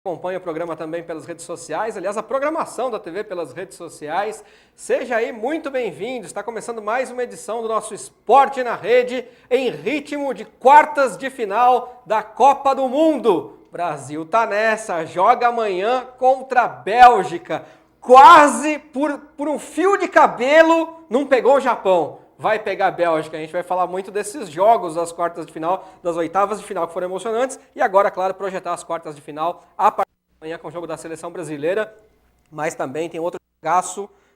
Acompanha o programa também pelas redes sociais, aliás, a programação da TV pelas redes sociais. Seja aí muito bem-vindo. Está começando mais uma edição do nosso Esporte na Rede, em ritmo de quartas de final da Copa do Mundo. Brasil tá nessa, joga amanhã contra a Bélgica. Quase por um fio de cabelo não pegou o Japão. Vai pegar a Bélgica. A gente vai falar muito desses jogos das quartas de final, das oitavas de final que foram emocionantes. E agora, claro, projetar as quartas de final a partir de amanhã com o jogo da seleção brasileira. Mas também tem outro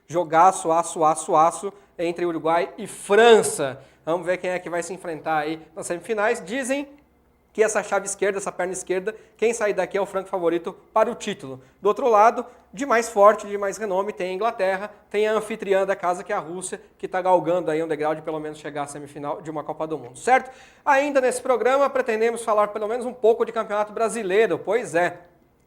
jogaço, aço, entre Uruguai e França. Vamos ver quem é que vai se enfrentar aí nas semifinais. Dizem que essa chave esquerda, essa perna esquerda, quem sair daqui é o franco favorito para o título. Do outro lado, de mais forte, de mais renome, tem a Inglaterra, tem a anfitriã da casa, que é a Rússia, que está galgando aí um degrau de pelo menos chegar à semifinal de uma Copa do Mundo, certo? Ainda nesse programa, pretendemos falar pelo menos um pouco de Campeonato Brasileiro, pois é.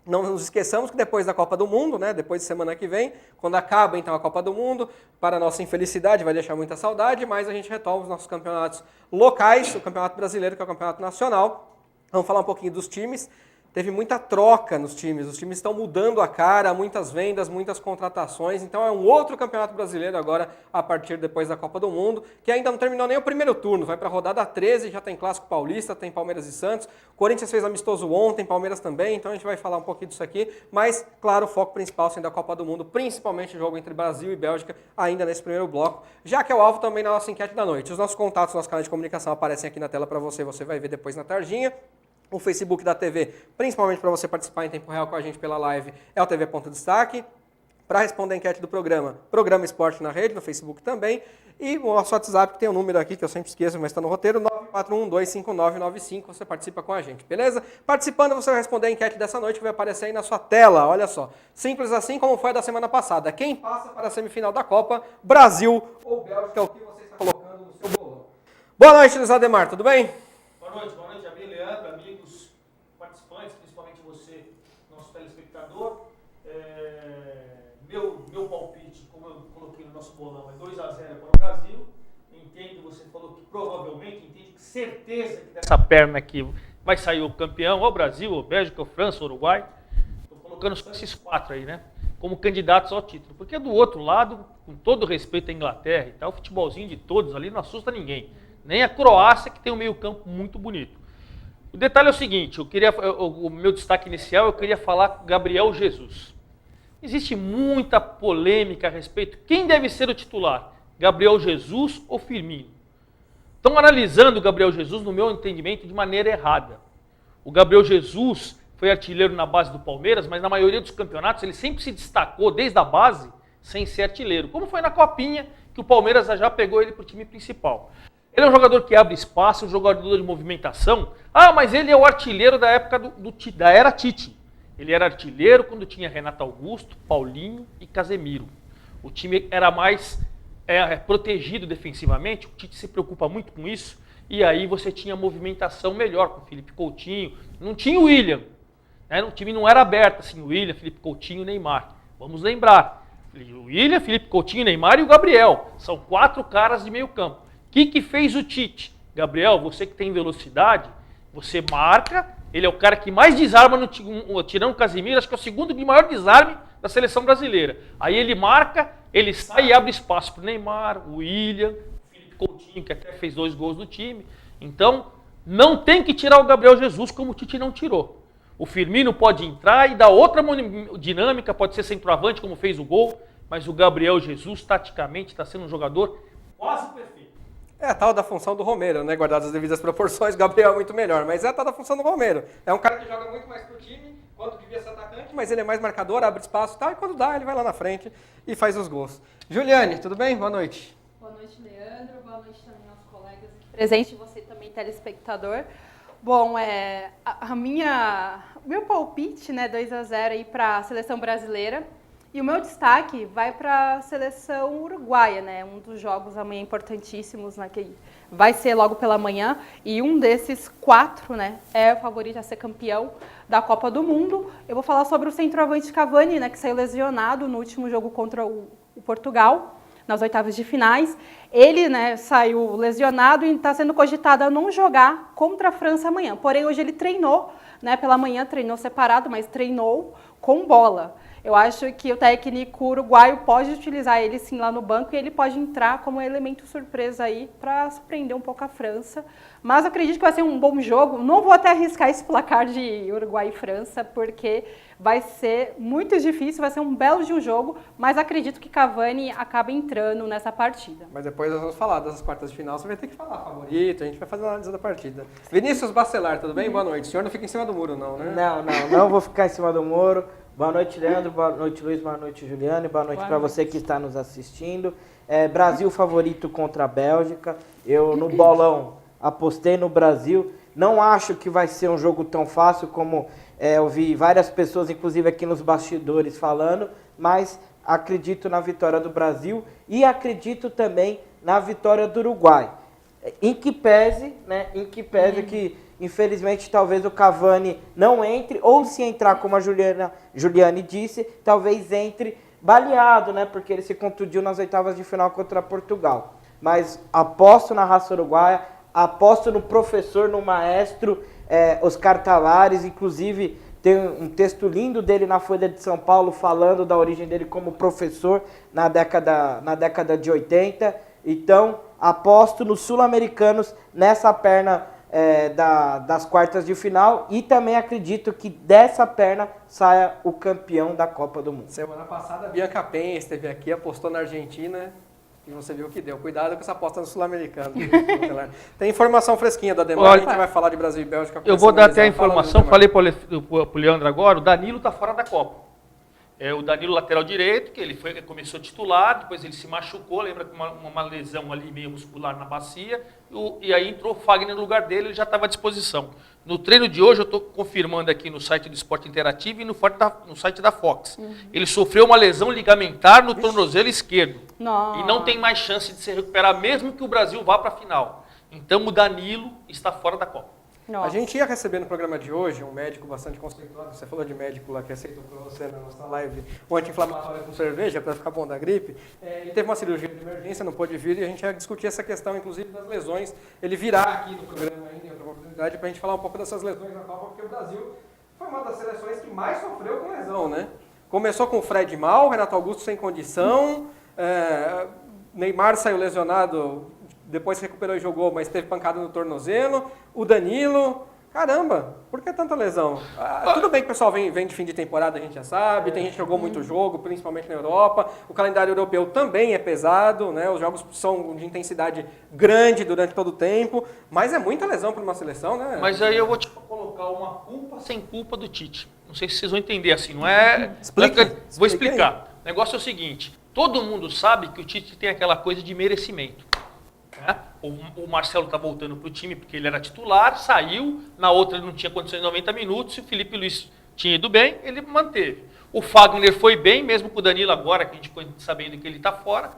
Não nos esqueçamos que depois da Copa do Mundo, né, depois de semana que vem, quando acaba então a Copa do Mundo, para nossa infelicidade, vai deixar muita saudade, mas a gente retoma os nossos campeonatos locais, o Campeonato Brasileiro, que é o Campeonato Nacional. Vamos falar um pouquinho dos times. Teve muita troca nos times, os times estão mudando a cara, muitas vendas, muitas contratações, então é um outro campeonato brasileiro agora, a partir depois da Copa do Mundo, que ainda não terminou nem o primeiro turno, vai para a rodada 13, já tem Clássico Paulista, tem Palmeiras e Santos, Corinthians fez amistoso ontem, Palmeiras também, então a gente vai falar um pouquinho disso aqui, mas, claro, o foco principal sendo a Copa do Mundo, principalmente o jogo entre Brasil e Bélgica, ainda nesse primeiro bloco, já que é o alvo também na nossa enquete da noite. Os nossos contatos, nosso canal de comunicação aparecem aqui na tela para você, você vai ver depois na tardinha. O Facebook da TV, principalmente para você participar em tempo real com a gente pela live, é o TV Ponto Destaque. Para responder a enquete do programa, Programa Esporte na Rede, no Facebook também. E o nosso WhatsApp, que tem um número aqui que eu sempre esqueço, mas está no roteiro, 941-25995, você participa com a gente, beleza? Participando, você vai responder a enquete dessa noite que vai aparecer aí na sua tela, olha só. Simples assim como foi a da semana passada. Quem passa para a semifinal da Copa, Brasil ou Bélgica, é o que você está colocando no seu bolão. Boa noite, Luiz Ademar, tudo bem? Boa noite, Abel, Leandro, amigos, participantes, principalmente você, nosso telespectador. Meu palpite, como eu coloquei no nosso bolão, é 2-0 para o Brasil. Entendo, você falou que provavelmente, entende que certeza que dessa perna aqui vai sair o campeão, ou Brasil, ou Bélgica, ou França, ou Uruguai. Estou colocando só esses 4 aí, né? Como candidatos ao título. Porque do outro lado, com todo respeito à Inglaterra e tal, o futebolzinho de todos ali não assusta ninguém. Nem a Croácia, que tem um meio-campo muito bonito. O detalhe é o seguinte, o meu destaque inicial, eu queria falar Gabriel Jesus. Existe muita polêmica a respeito. Quem deve ser o titular? Gabriel Jesus ou Firmino? Estão analisando o Gabriel Jesus, no meu entendimento, de maneira errada. O Gabriel Jesus foi artilheiro na base do Palmeiras, mas na maioria dos campeonatos ele sempre se destacou desde a base sem ser artilheiro. Como foi na Copinha, que o Palmeiras já pegou ele para o time principal. Ele é um jogador que abre espaço, um jogador de movimentação. Ah, mas ele é o artilheiro da época da era Tite. Ele era artilheiro quando tinha Renato Augusto, Paulinho e Casemiro. O time era mais protegido defensivamente, o Tite se preocupa muito com isso, e aí você tinha movimentação melhor com o Felipe Coutinho. Não tinha o William, né? O time não era aberto assim, o William, Felipe Coutinho e Neymar. Vamos lembrar, o William, Felipe Coutinho, Neymar e o Gabriel. São 4 caras de meio campo. O que fez o Tite? Gabriel, você que tem velocidade, você marca, ele é o cara que mais desarma, tirando o Casemiro, acho que é o segundo de maior desarme da seleção brasileira. Aí ele marca, ele sai e abre espaço para o Neymar, o William, o Felipe Coutinho, que até fez 2 gols do time. Então, não tem que tirar o Gabriel Jesus como o Tite não tirou. O Firmino pode entrar e dar outra dinâmica, pode ser centroavante, como fez o gol, mas o Gabriel Jesus, taticamente, está sendo um jogador quase perfeito. É a tal da função do Romero, né? Guardadas as devidas proporções, Gabriel é muito melhor, mas é a tal da função do Romero. É um cara que joga muito mais pro time, quando devia ser atacante, mas ele é mais marcador, abre espaço e tal, e quando dá, ele vai lá na frente e faz os gols. Juliane, tudo bem? Boa noite. Boa noite, Leandro. Boa noite também aos colegas aqui presentes, e você também, telespectador. Bom, meu palpite, né, 2-0 aí para a seleção brasileira. E o meu destaque vai para a seleção uruguaia, né? Um dos jogos amanhã importantíssimos, né? Que vai ser logo pela manhã. E um desses 4, né? É o favorito a ser campeão da Copa do Mundo. Eu vou falar sobre o centroavante Cavani, né? Que saiu lesionado no último jogo contra o Portugal. nas oitavas de finais. Ele, né, saiu lesionado e está sendo cogitado a não jogar contra a França amanhã. Porém, hoje ele treinou, né, pela manhã, treinou separado, mas treinou com bola. Eu acho que o técnico uruguaio pode utilizar ele sim lá no banco e ele pode entrar como elemento surpresa aí para surpreender um pouco a França. Mas acredito que vai ser um bom jogo. Não vou até arriscar esse placar de Uruguai e França, porque vai ser muito difícil, vai ser um belo de um jogo, mas acredito que Cavani acaba entrando nessa partida. Mas depois nós vamos falar dessas quartas de final, você vai ter que falar favorito, a gente vai fazer uma análise da partida. Vinícius Bacelar, tudo bem? Boa noite. O senhor não fica em cima do muro não, né? Não vou ficar em cima do muro. Boa noite, Leandro. Boa noite, Luiz. Boa noite, Juliane. Boa noite para você que está nos assistindo. Brasil favorito contra a Bélgica. Eu, no bolão, apostei no Brasil. Não acho que vai ser um jogo tão fácil como eu vi várias pessoas, inclusive aqui nos bastidores, falando, mas acredito na vitória do Brasil e acredito também na vitória do Uruguai. Em que pese que infelizmente talvez o Cavani não entre, ou se entrar, como a Juliane disse, talvez entre baleado, né? Porque ele se contundiu nas oitavas de final contra Portugal. Mas aposto na raça uruguaia, aposto no professor, no maestro, Oscar Tavares. Inclusive tem um texto lindo dele na Folha de São Paulo falando da origem dele como professor na década de 80. Então aposto nos sul-americanos nessa perna das quartas de final e também acredito que dessa perna saia o campeão da Copa do Mundo. Semana passada a Bianca Penha esteve aqui, apostou na Argentina e você viu o que deu. Cuidado com essa aposta no sul-americano. Tem informação fresquinha da Demora, a gente vai falar de Brasil e Bélgica. Eu vou dar até a informação, falei para o Leandro agora, o Danilo está fora da Copa. O Danilo, lateral direito, que ele começou titular, depois ele se machucou, lembra que uma lesão ali meio muscular na bacia, e aí entrou o Fagner no lugar dele, ele já estava à disposição. No treino de hoje, eu estou confirmando aqui no site do Esporte Interativo e no site da Fox. Ele sofreu uma lesão ligamentar no tornozelo esquerdo. Nossa. E não tem mais chance de se recuperar, mesmo que o Brasil vá para a final. Então o Danilo está fora da Copa. Nossa. A gente ia receber no programa de hoje um médico bastante conceituado, você falou de médico lá que aceitou para você na nossa live o anti-inflamatório com cerveja para ficar bom da gripe. Ele teve uma cirurgia de emergência, não pôde vir e a gente ia discutir essa questão, inclusive das lesões. Ele virá aqui no programa ainda em outra oportunidade para a gente falar um pouco dessas lesões na Copa, porque o Brasil foi uma das seleções que mais sofreu com lesão, né? Começou com o Fred mal, Renato Augusto sem condição, Neymar saiu lesionado, depois se recuperou e jogou, mas teve pancada no tornozelo. O Danilo, caramba, por que tanta lesão? Tudo bem que o pessoal vem de fim de temporada, a gente já sabe, tem gente que jogou muito jogo, principalmente na Europa. O calendário europeu também é pesado, né? Os jogos são de intensidade grande durante todo o tempo, mas é muita lesão para uma seleção, né? Mas aí eu vou te colocar uma culpa sem culpa do Tite. Não sei se vocês vão entender assim, não é... Vou explicar. O negócio é o seguinte, todo mundo sabe que o Tite tem aquela coisa de merecimento. O Marcelo está voltando para o time porque ele era titular, saiu, na outra ele não tinha condições de 90 minutos, e o Felipe Luiz tinha ido bem, ele manteve. O Fagner foi bem, mesmo com o Danilo agora, que a gente foi sabendo que ele está fora.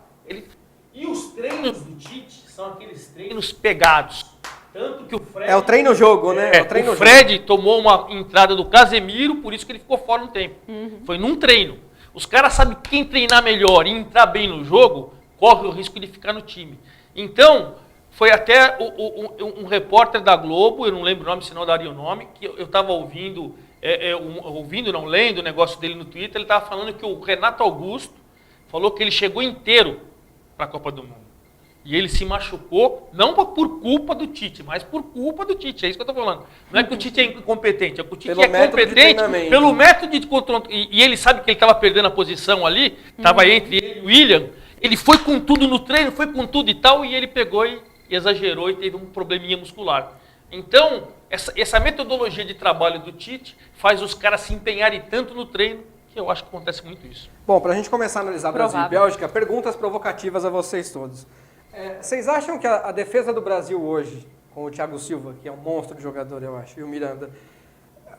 E os treinos do Tite são aqueles treinos pegados. Tanto que o Fred... É o treino-jogo, né? O Fred tomou uma entrada do Casemiro, por isso que ele ficou fora um tempo. Foi num treino. Os caras sabem quem treinar melhor e entrar bem no jogo, corre o risco de ficar no time. Então, foi até um repórter da Globo, eu não lembro o nome, senão eu daria o nome, que eu estava lendo o negócio dele no Twitter, ele estava falando que o Renato Augusto falou que ele chegou inteiro para a Copa do Mundo. E ele se machucou, não por culpa do Tite, mas por culpa do Tite, é isso que eu estou falando. Não é que o Tite é incompetente, é que o Tite é competente pelo método de controle. E ele sabe que ele estava perdendo a posição ali, estava entre ele e o William. Ele foi com tudo no treino, foi com tudo e tal, e ele pegou e exagerou e teve um probleminha muscular. Então, essa metodologia de trabalho do Tite faz os caras se empenharem tanto no treino, que eu acho que acontece muito isso. Bom, para a gente começar a analisar Brasil e Bélgica, perguntas provocativas a vocês todos. Vocês acham que a defesa do Brasil hoje, com o Thiago Silva, que é um monstro de jogador, eu acho, e o Miranda,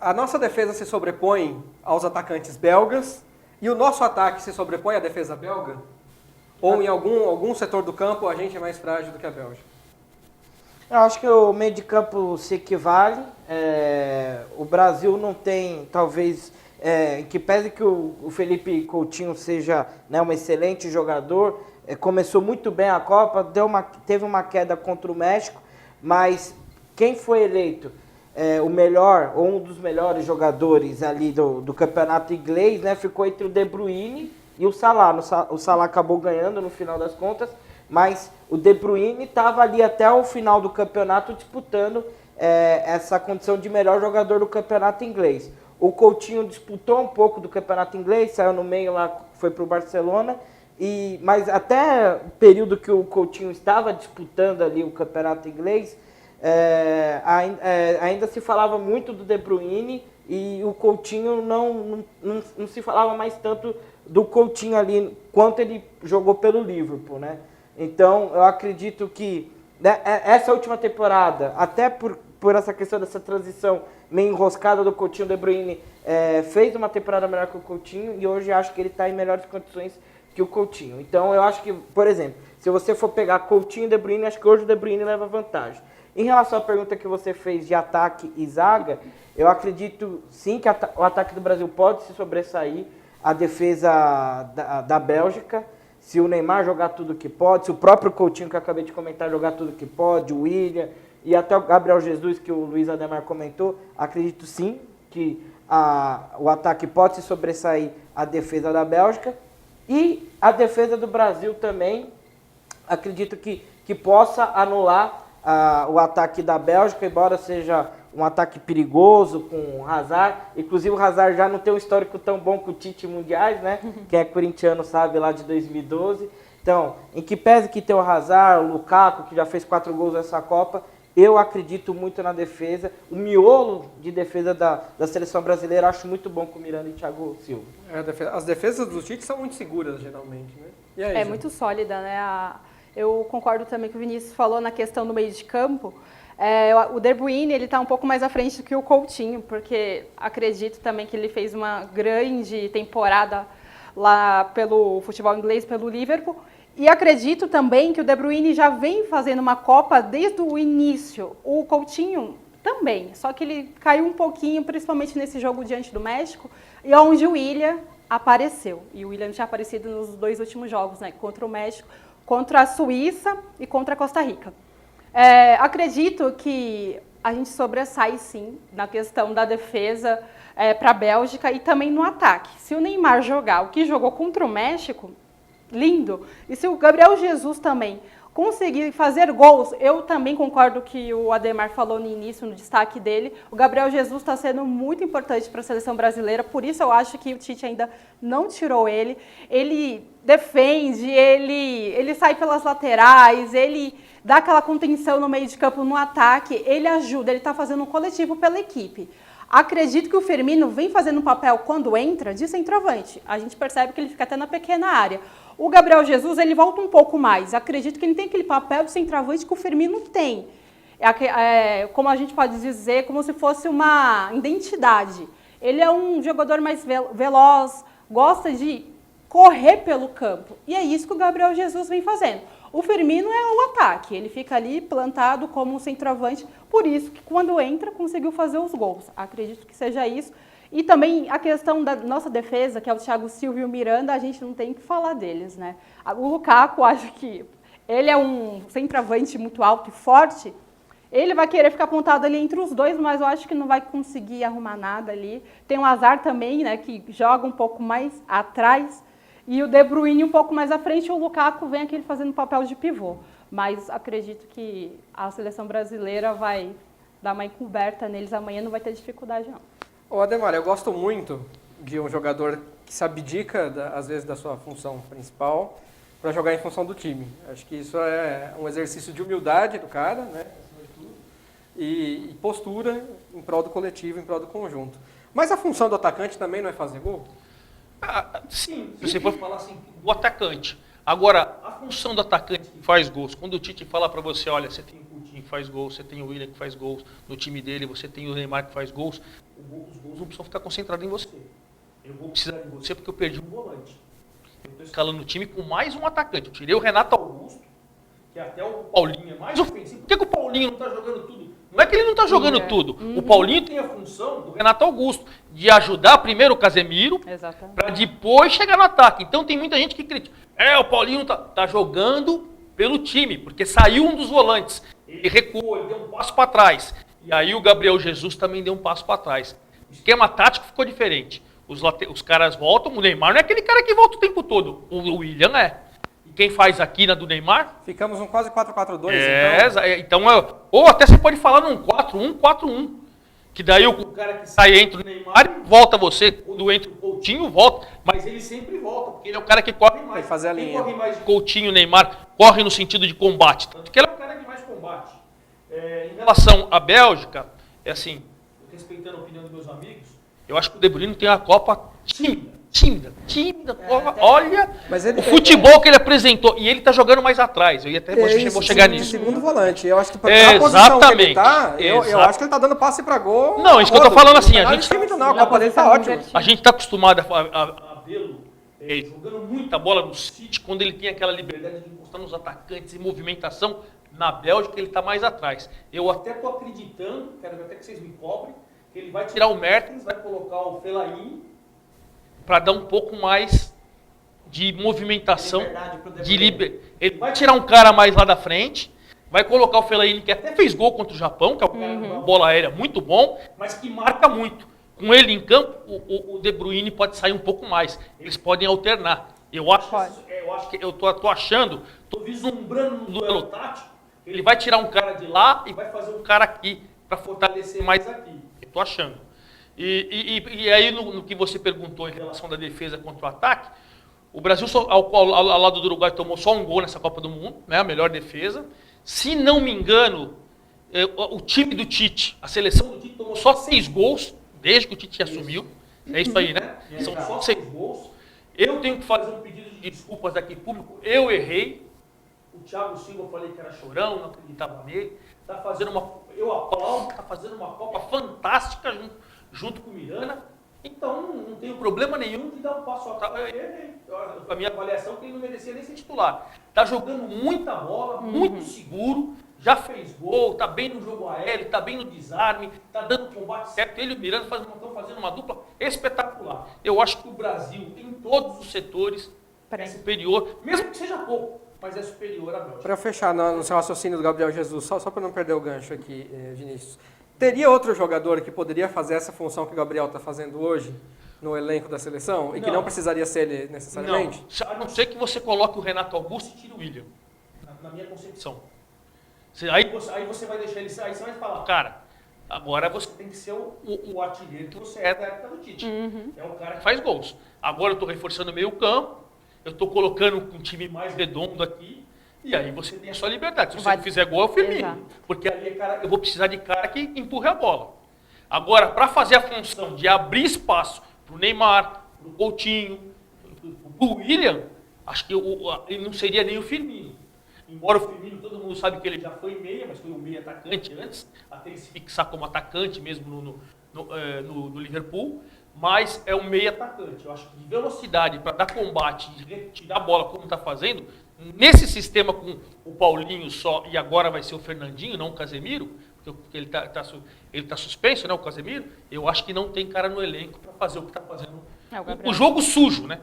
a nossa defesa se sobrepõe aos atacantes belgas e o nosso ataque se sobrepõe à defesa belga? Ou em algum setor do campo a gente é mais frágil do que a Bélgica? Eu acho que o meio de campo se equivale. O Brasil não tem, talvez, que pese que o Felipe Coutinho seja, né, um excelente jogador, começou muito bem a Copa, teve uma queda contra o México, mas quem foi eleito o melhor, ou um dos melhores jogadores ali do campeonato inglês, né, ficou entre o De Bruyne e o Salah. O Salah acabou ganhando no final das contas, mas o De Bruyne estava ali até o final do campeonato disputando essa condição de melhor jogador do campeonato inglês. O Coutinho disputou um pouco do campeonato inglês, saiu no meio lá, foi para o Barcelona, mas até o período que o Coutinho estava disputando ali o campeonato inglês, ainda se falava muito do De Bruyne e o Coutinho não se falava mais tanto do Coutinho ali, quanto ele jogou pelo Liverpool, né? Então, eu acredito que essa última temporada, até por essa questão dessa transição meio enroscada do Coutinho, o De Bruyne fez uma temporada melhor que o Coutinho e hoje acho que ele está em melhores condições que o Coutinho. Então, eu acho que, por exemplo, se você for pegar Coutinho e De Bruyne, acho que hoje o De Bruyne leva vantagem. Em relação à pergunta que você fez de ataque e zaga, eu acredito sim que o ataque do Brasil pode se sobressair à defesa da Bélgica. Se o Neymar jogar tudo que pode, se o próprio Coutinho, que eu acabei de comentar, jogar tudo que pode, o William e até o Gabriel Jesus, que o Luiz Ademar comentou, acredito sim que o ataque pode se sobressair à defesa da Bélgica. E a defesa do Brasil também, acredito que possa anular o ataque da Bélgica, embora seja um ataque perigoso com o Hazard. Inclusive o Hazard já não tem um histórico tão bom com o Tite Mundiais, né? Quem é corintiano sabe, lá de 2012. Então, em que pese que tem o Hazard, o Lukaku, que já fez 4 gols nessa Copa, eu acredito muito na defesa. O miolo de defesa da seleção brasileira acho muito bom com o Miranda e Thiago Silva. As defesas do Tite são muito seguras, geralmente, né? E aí, muito sólida, né? Eu concordo também com o Vinícius falou na questão do meio de campo. O De Bruyne, ele está um pouco mais à frente do que o Coutinho, porque acredito também que ele fez uma grande temporada lá pelo futebol inglês, pelo Liverpool. E acredito também que o De Bruyne já vem fazendo uma Copa desde o início. O Coutinho também, só que ele caiu um pouquinho, principalmente nesse jogo diante do México, e onde o William apareceu. E o William tinha aparecido nos 2 últimos jogos, né, contra o México, contra a Suíça e contra a Costa Rica. Acredito que a gente sobressai, sim, na questão da defesa para a Bélgica e também no ataque. Se o Neymar jogar o que jogou contra o México, lindo. E se o Gabriel Jesus também conseguir fazer gols, eu também concordo que o Ademar falou no início, no destaque dele, o Gabriel Jesus está sendo muito importante para a seleção brasileira, por isso eu acho que o Tite ainda não tirou ele. Ele defende, ele sai pelas laterais, ele dá aquela contenção no meio de campo, no ataque, ele ajuda, ele está fazendo um coletivo pela equipe. Acredito que o Firmino vem fazendo um papel, quando entra, de centroavante. A gente percebe que ele fica até na pequena área. O Gabriel Jesus, ele volta um pouco mais. Acredito que ele tem aquele papel de centroavante que o Firmino tem. Como a gente pode dizer, como se fosse uma identidade. Ele é um jogador mais veloz, gosta de correr pelo campo. E é isso que o Gabriel Jesus vem fazendo. O Firmino é o ataque, ele fica ali plantado como um centroavante, por isso que quando entra conseguiu fazer os gols. Acredito que seja isso. E também a questão da nossa defesa, que é o Thiago Silva e o Miranda, a gente não tem que falar deles, né? O Lukaku, acho que ele é um centroavante muito alto e forte, ele vai querer ficar apontado ali entre os dois, mas eu acho que não vai conseguir arrumar nada ali. Tem o Hazard também, né, que joga um pouco mais atrás, e o De Bruyne um pouco mais à frente, e o Lukaku vem aqui fazendo papel de pivô. Mas acredito que a seleção brasileira vai dar uma encoberta neles amanhã, não vai ter dificuldade não. Ô Ademar, eu gosto muito de um jogador que se abdica, às vezes, da sua função principal para jogar em função do time. Acho que isso é um exercício de humildade do cara, né? E postura em prol do coletivo, em prol do conjunto. Mas a função do atacante também não é fazer gol? Sim, se você for falar assim, do atacante. Agora, a função do atacante que faz gols, quando o Tite fala para você, olha, você tem o Coutinho que faz gols, você tem o William que faz gols, no time dele você tem o Neymar que faz gols, os gols não precisam ficar concentrados em você. Eu vou precisar de você porque eu perdi um volante. Eu estou escalando o time com mais um atacante. Eu tirei o Renato Augusto, que até o Paulinho é mais ofensivo. Por que o Paulinho não está jogando tudo? Não é que ele não está jogando tudo. O Paulinho tem a função do Renato Augusto, de ajudar primeiro o Casemiro, para depois chegar no ataque. Então tem muita gente que critica. O Paulinho tá jogando pelo time, porque saiu um dos volantes. Ele recuou, ele deu um passo para trás. E aí o Gabriel Jesus também deu um passo para trás. O esquema tático ficou diferente. Os caras voltam, o Neymar não é aquele cara que volta o tempo todo. O William é. E quem faz aqui na do Neymar? Ficamos num quase 4-4-2, então. Ou até você pode falar num 4-1-4-1. Que daí o cara que sai entra o Neymar e volta você. Quando entra o Coutinho, volta. Mas ele sempre volta, porque ele é o cara que corre mais. Tem que fazer a linha. Quem corre mais? Coutinho, Neymar, corre no sentido de combate. Tanto que ele é o cara que mais combate. Em relação à Bélgica, é assim, respeitando a opinião dos meus amigos, eu acho que o De Bruyne tem uma Copa tímida. Olha o futebol que ele apresentou. E ele tá jogando mais atrás. Eu ia até vou chegar nisso. Segundo volante. Eu acho que pra posição que ele tá, eu acho que ele tá dando passe pra gol. Não, isso que eu tô falando assim. A gente não, a Copa dele tá ótima. A gente tá acostumado a vê-lo jogando muita bola no City, quando ele tem aquela liberdade de encostar nos atacantes e movimentação. Na Bélgica ele está mais atrás. Eu até estou acreditando, quero até que vocês me cobrem, que ele vai tirar o Mertens, vai colocar o Fellaini para dar um pouco mais de movimentação, Ele vai tirar um cara mais lá da frente, vai colocar o Fellaini, que até fez gol contra o Japão, que é um cara com uma bola aérea muito bom, mas que marca muito. Com ele em campo, o De Bruyne pode sair um pouco mais. Eles podem alternar. Eu acho que eu tô achando, tô vislumbrando no duelo tático. Ele vai tirar um cara de lá e vai fazer um cara aqui para fortalecer mais aqui. Eu tô achando. E aí no que você perguntou em relação da defesa contra o ataque, o Brasil ao lado do Uruguai tomou só um gol nessa Copa do Mundo, né? A melhor defesa. Se não me engano, o time do Tite, a seleção do Tite tomou só 6 gols desde que o Tite assumiu. É isso aí, né? São só 6 gols. Eu tenho que fazer um pedido de desculpas aqui público. Eu errei. O Thiago Silva, eu falei que era chorão, não acreditava nele. Tá fazendo eu aplaudo, tá fazendo uma Copa fantástica junto com o Miranda. Então não tenho problema nenhum de dar um passo atrás. Eu errei. A minha avaliação é que ele não merecia nem ser titular. Tá jogando muita bola, muito seguro. Já fez gol, tá bem no jogo aéreo, tá bem no desarme, tá dando combate certo. Ele e o Miranda estão fazendo uma dupla espetacular. Eu acho que o Brasil, em todos os setores, é superior, mesmo que seja pouco, mas é superior à Bélgica. Para fechar no seu raciocínio do Gabriel Jesus, só para não perder o gancho aqui, Vinícius, teria outro jogador que poderia fazer essa função que o Gabriel está fazendo hoje no elenco da seleção? E que não precisaria ser ele necessariamente? Não, a não ser que você coloque o Renato Augusto e tire o William, na minha concepção. Aí você vai deixar ele sair, você vai falar, cara, agora você tem que ser o artilheiro que você é da época do Tite. É o cara que faz gols. Agora eu estou reforçando o meio campo, eu estou colocando um time mais redondo aqui, e aí você tem a sua liberdade. Se você não fizer gol, é o Firmino. Porque ali eu vou precisar de cara que empurre a bola. Agora, para fazer a função de abrir espaço para o Neymar, para o Coutinho, para o William, acho que ele não seria nem o Firmino. Embora o Firmino, todo mundo sabe que ele já foi meia, mas foi um meia atacante antes, até ele se fixar como atacante mesmo no Liverpool, mas é um meia atacante. Eu acho que de velocidade para dar combate, de tirar a bola como está fazendo, nesse sistema com o Paulinho só, e agora vai ser o Fernandinho, não o Casemiro, porque ele tá suspenso, né, o Casemiro, eu acho que não tem cara no elenco para fazer o que está fazendo. O jogo sujo, né?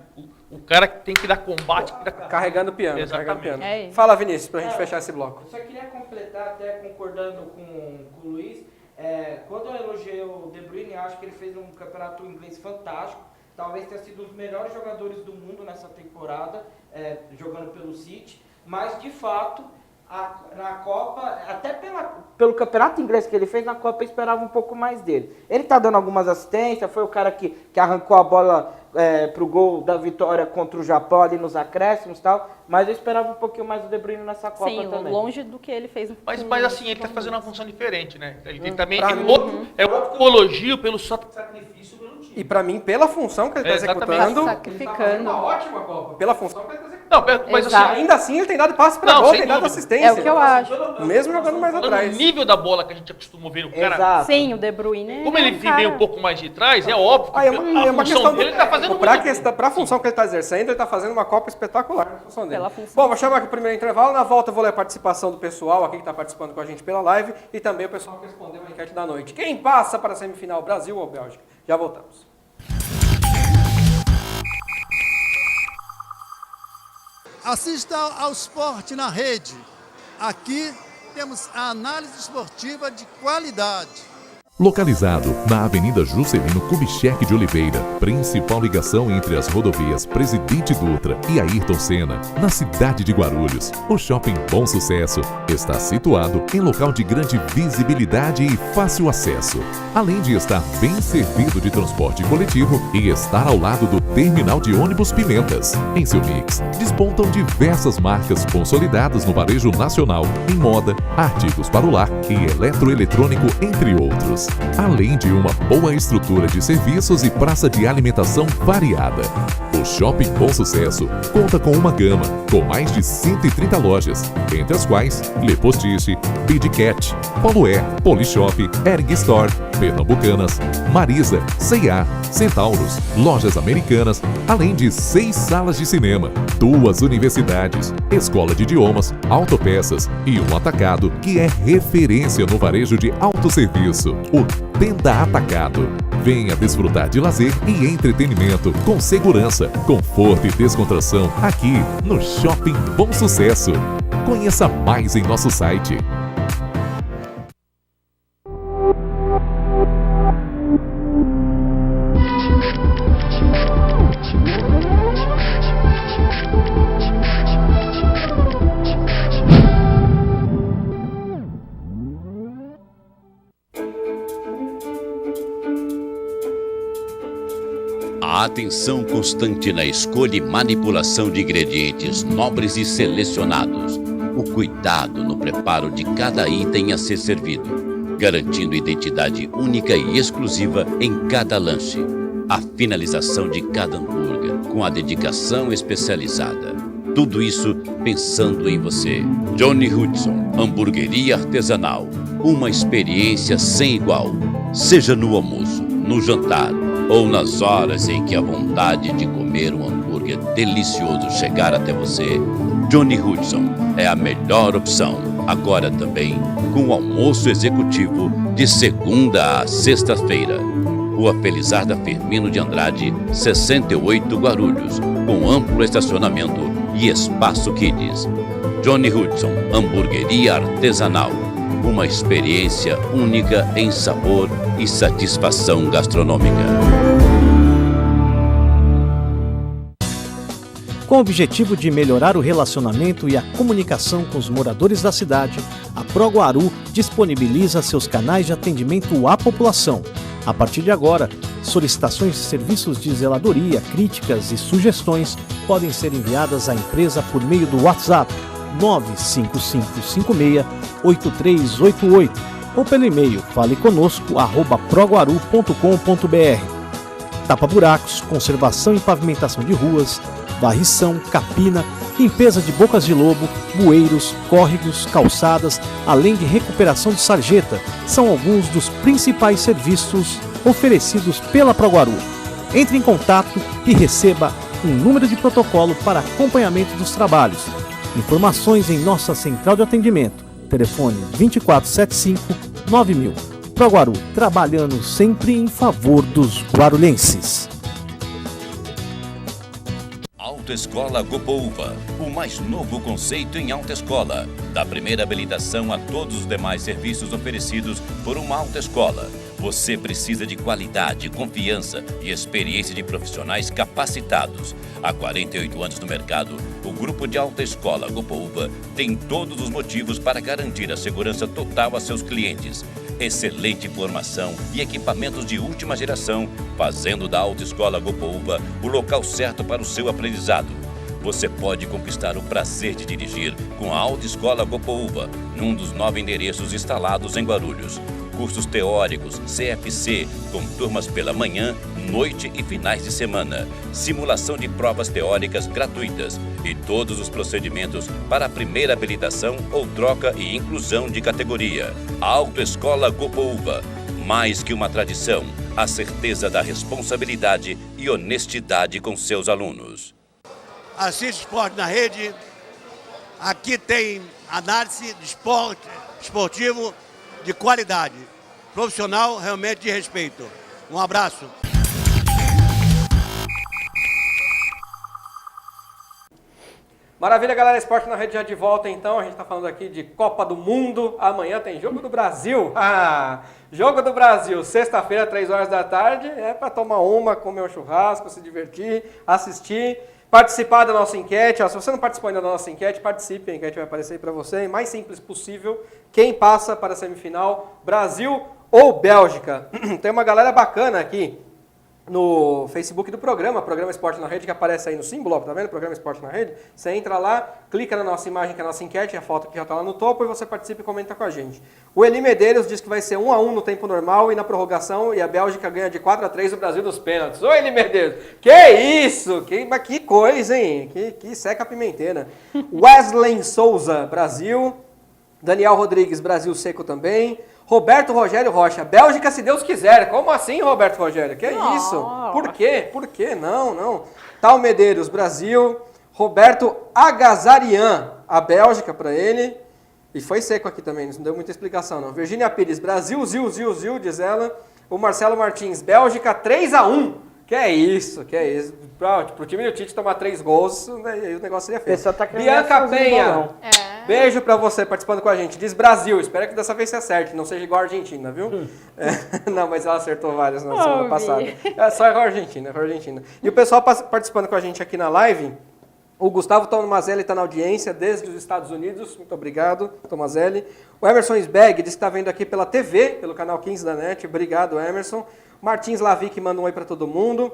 O cara que tem que dar combate. Carregando o piano. Exatamente. Carregando o piano. Fala, Vinícius, pra gente fechar esse bloco. Eu só queria completar, até concordando com o Luiz, quando eu elogiei o De Bruyne, eu acho que ele fez um campeonato inglês fantástico. Talvez tenha sido um dos melhores jogadores do mundo nessa temporada, jogando pelo City. Mas, de fato, na Copa, até pelo campeonato inglês que ele fez, na Copa eu esperava um pouco mais dele. Ele está dando algumas assistências, foi o cara que arrancou a bola pro gol da vitória contra o Japão ali nos acréscimos e tal, mas eu esperava um pouquinho mais do De Bruyne nessa Copa também. Longe do que ele fez. Mas assim, ele está fazendo uma função diferente, né? Ele também é outro elogio pelo sacrifício pelo time. E pra mim, pela função que ele tá executando, sacrificando. uma ótima Copa. Pela função que ele tá executando. Não, mas assim, Ainda assim, ele tem dado passe pra gol, tem dado assistência. É o que eu acho. Mesmo jogando mais falando atrás. no nível da bola que a gente acostumou ver o cara. Exato. Sim, o De Bruyne. Como ele vem um pouco mais de trás, é óbvio que É uma a função questão dele ele tá fazendo pra função que ele está exercendo, ele está fazendo uma Copa espetacular na função dele. Pela função. Bom, vou chamar aqui o primeiro intervalo. Na volta eu vou ler a participação do pessoal aqui que está participando com a gente pela live e também o pessoal que respondeu a enquete da noite. Quem passa para a semifinal, Brasil ou Bélgica? Já voltamos. Assista ao Esporte na Rede. Aqui temos a análise esportiva de qualidade. Localizado na Avenida Juscelino Kubitschek de Oliveira, principal ligação entre as rodovias Presidente Dutra e Ayrton Senna, na cidade de Guarulhos, o Shopping Bom Sucesso está situado em local de grande visibilidade e fácil acesso. Além de estar bem servido de transporte coletivo e estar ao lado do Terminal de Ônibus Pimentas. Em seu mix, despontam diversas marcas consolidadas no varejo nacional, em moda, artigos para o lar e eletroeletrônico, entre outros. Além de uma boa estrutura de serviços e praça de alimentação variada. O Shopping Bom Sucesso conta com uma gama com mais de 130 lojas, entre as quais Le Postiche, Bidcat, Polo Air, Polishop, Erg Store, Pernambucanas, Marisa, C&A, Centauros, Lojas Americanas, além de 6 salas de cinema, 2 universidades, escola de idiomas, autopeças e um atacado que é referência no varejo de autosserviço, o Tenda Atacado. Venha desfrutar de lazer e entretenimento com segurança, conforto e descontração aqui no Shopping Bom Sucesso. Conheça mais em nosso site. A atenção constante na escolha e manipulação de ingredientes nobres e selecionados. O cuidado no preparo de cada item a ser servido, garantindo identidade única e exclusiva em cada lanche. A finalização de cada hambúrguer com a dedicação especializada. Tudo isso pensando em você. Johnny Hudson, hamburgueria artesanal. Uma experiência sem igual. Seja no almoço, no jantar ou nas horas em que a vontade de comer um hambúrguer delicioso chegar até você, Johnny Hudson é a melhor opção. Agora também com o almoço executivo de segunda a sexta-feira. Rua Felizarda Firmino de Andrade, 68 Guarulhos, com amplo estacionamento e espaço kids. Johnny Hudson, hamburgueria artesanal. Uma experiência única em sabor e satisfação gastronômica. Com o objetivo de melhorar o relacionamento e a comunicação com os moradores da cidade, a ProGuaru disponibiliza seus canais de atendimento à população. A partir de agora, solicitações de serviços de zeladoria, críticas e sugestões podem ser enviadas à empresa por meio do WhatsApp 95556-8388 ou pelo e-mail faleconosco@proguaru.com.br. Tapa-buracos, conservação e pavimentação de ruas, varrição, capina, limpeza de bocas de lobo, bueiros, córregos, calçadas, além de recuperação de sarjeta, são alguns dos principais serviços oferecidos pela ProGuaru. Entre em contato e receba um número de protocolo para acompanhamento dos trabalhos. Informações em nossa central de atendimento. Telefone 2475-9000. ProGuaru, trabalhando sempre em favor dos guarulhenses. Autoescola Gopouva, o mais novo conceito em autoescola. Da primeira habilitação a todos os demais serviços oferecidos por uma autoescola. Você precisa de qualidade, confiança e experiência de profissionais capacitados. Há 48 anos no mercado, o grupo de autoescola Gopouva tem todos os motivos para garantir a segurança total a seus clientes. Excelente formação e equipamentos de última geração, fazendo da Autoescola Gopouva o local certo para o seu aprendizado. Você pode conquistar o prazer de dirigir com a Autoescola Gopouva, num dos 9 endereços instalados em Guarulhos. Cursos teóricos, CFC, com turmas pela manhã, noite e finais de semana. Simulação de provas teóricas gratuitas e todos os procedimentos para a primeira habilitação ou troca e inclusão de categoria. Autoescola Copaúba. Mais que uma tradição, a certeza da responsabilidade e honestidade com seus alunos. Assiste Esporte na Rede. Aqui tem análise de esportivo de qualidade. Profissional, realmente de respeito. Um abraço. Maravilha, galera. Esporte na Rede já de volta, então. A gente está falando aqui de Copa do Mundo. Amanhã tem Jogo do Brasil. Jogo do Brasil. Sexta-feira, 3 horas da tarde. É para tomar uma, comer um churrasco, se divertir, assistir, participar da nossa enquete. Se você não participou ainda da nossa enquete, participe. A enquete vai aparecer aí para você. Mais simples possível. Quem passa para a semifinal? Brasil ou Bélgica? Tem uma galera bacana aqui no Facebook do programa Esporte na Rede, que aparece aí no símbolo, tá vendo? Programa Esporte na Rede. Você entra lá, clica na nossa imagem, que é a nossa enquete, a foto que já tá lá no topo, e você participa e comenta com a gente. O Eli Medeiros diz que vai ser 1-1 no tempo normal e na prorrogação, e a Bélgica ganha de 4-3 o Brasil dos pênaltis. Ô, Eli Medeiros, que isso? Que coisa, hein? Que seca pimenteira. Wesley Souza, Brasil. Daniel Rodrigues, Brasil seco também. Roberto Rogério Rocha, Bélgica se Deus quiser. Como assim, Roberto Rogério? Que isso? Por quê? Por quê? Não. Tal Medeiros, Brasil. Roberto Agazarian, a Bélgica para ele. E foi seco aqui também, não deu muita explicação não. Virgínia Pires, Brasil, Zil, diz ela. O Marcelo Martins, Bélgica 3-1. Que é isso? Pro time do Tite tomar 3 gols, aí o negócio seria feio. Tá Bianca Penha, beijo pra você participando com a gente. Diz Brasil, espero que dessa vez você acerte, não seja igual a Argentina, viu? Não, mas ela acertou várias na semana passada. Só errou a Argentina. E o pessoal participando com a gente aqui na live, o Gustavo Tomazelli está na audiência desde os Estados Unidos, muito obrigado, Tomazelli. O Emerson Sbeg diz que está vendo aqui pela TV, pelo canal 15 da NET, obrigado Emerson. Martins Lavic manda um oi para todo mundo.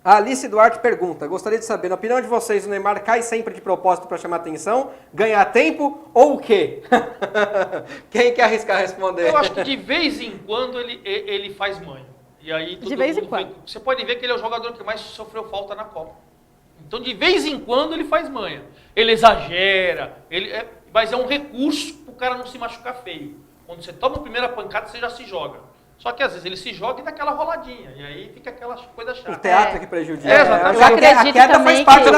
A Alice Duarte pergunta, gostaria de saber, na opinião de vocês, o Neymar cai sempre de propósito para chamar atenção, ganhar tempo ou o quê? Quem quer arriscar responder? Eu acho que de vez em quando ele faz manha. E aí todo de vez mundo em quando. Você pode ver que ele é o jogador que mais sofreu falta na Copa. Então de vez em quando ele faz manha. Ele exagera, mas é um recurso para o cara não se machucar feio. Quando você toma a primeira pancada, você já se joga. Só que às vezes ele se joga e dá aquela roladinha. E aí fica aquela coisa chata. O teatro que prejudica. Exatamente. A queda faz parte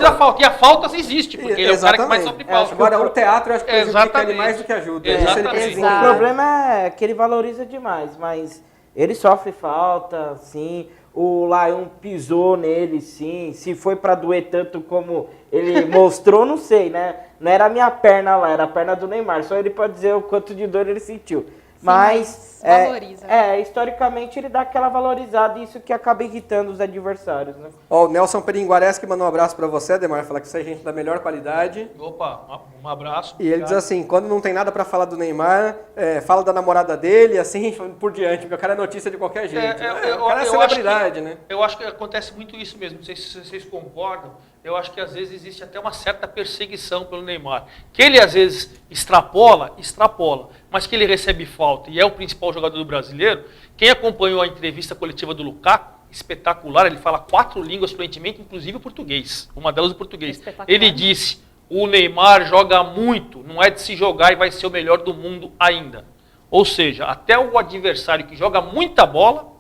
da falta. E a falta existe, porque ele é o cara que mais sofre falta. Agora o teatro eu acho que prejudica ele mais do que ajuda. O problema é que ele valoriza demais, mas ele sofre falta, sim. O Lion pisou nele, sim. Se foi pra doer tanto como ele mostrou, não sei, né? Não era a minha perna lá, era a perna do Neymar. Só ele pode dizer o quanto de dor ele sentiu. Sim, mas valoriza. Historicamente ele dá aquela valorizada e isso que acaba irritando os adversários, né? Ó, o Nelson Peringuareschi mandou um abraço pra você, Ademar, falar que você é gente da melhor qualidade. Opa, um abraço. E ele diz assim, quando não tem nada pra falar do Neymar, fala da namorada dele, assim por diante, porque o cara é notícia de qualquer jeito. O cara é celebridade, né? Eu acho que acontece muito isso mesmo, não sei se vocês concordam. Eu acho que às vezes existe até uma certa perseguição pelo Neymar. Que ele às vezes extrapola, mas que ele recebe falta e é o principal jogador do brasileiro. Quem acompanhou a entrevista coletiva do Lukaku, espetacular, ele fala 4 línguas fluentemente, inclusive o português, uma delas o português. Ele disse, o Neymar joga muito, não é de se jogar e vai ser o melhor do mundo ainda. Ou seja, até o adversário que joga muita bola,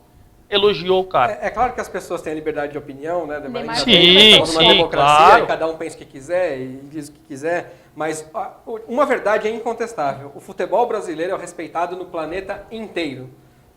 elogiou o cara. É claro que as pessoas têm a liberdade de opinião, né? Sim, uma democracia, claro. Cada um pensa o que quiser e diz o que quiser, mas uma verdade é incontestável. O futebol brasileiro é respeitado no planeta inteiro.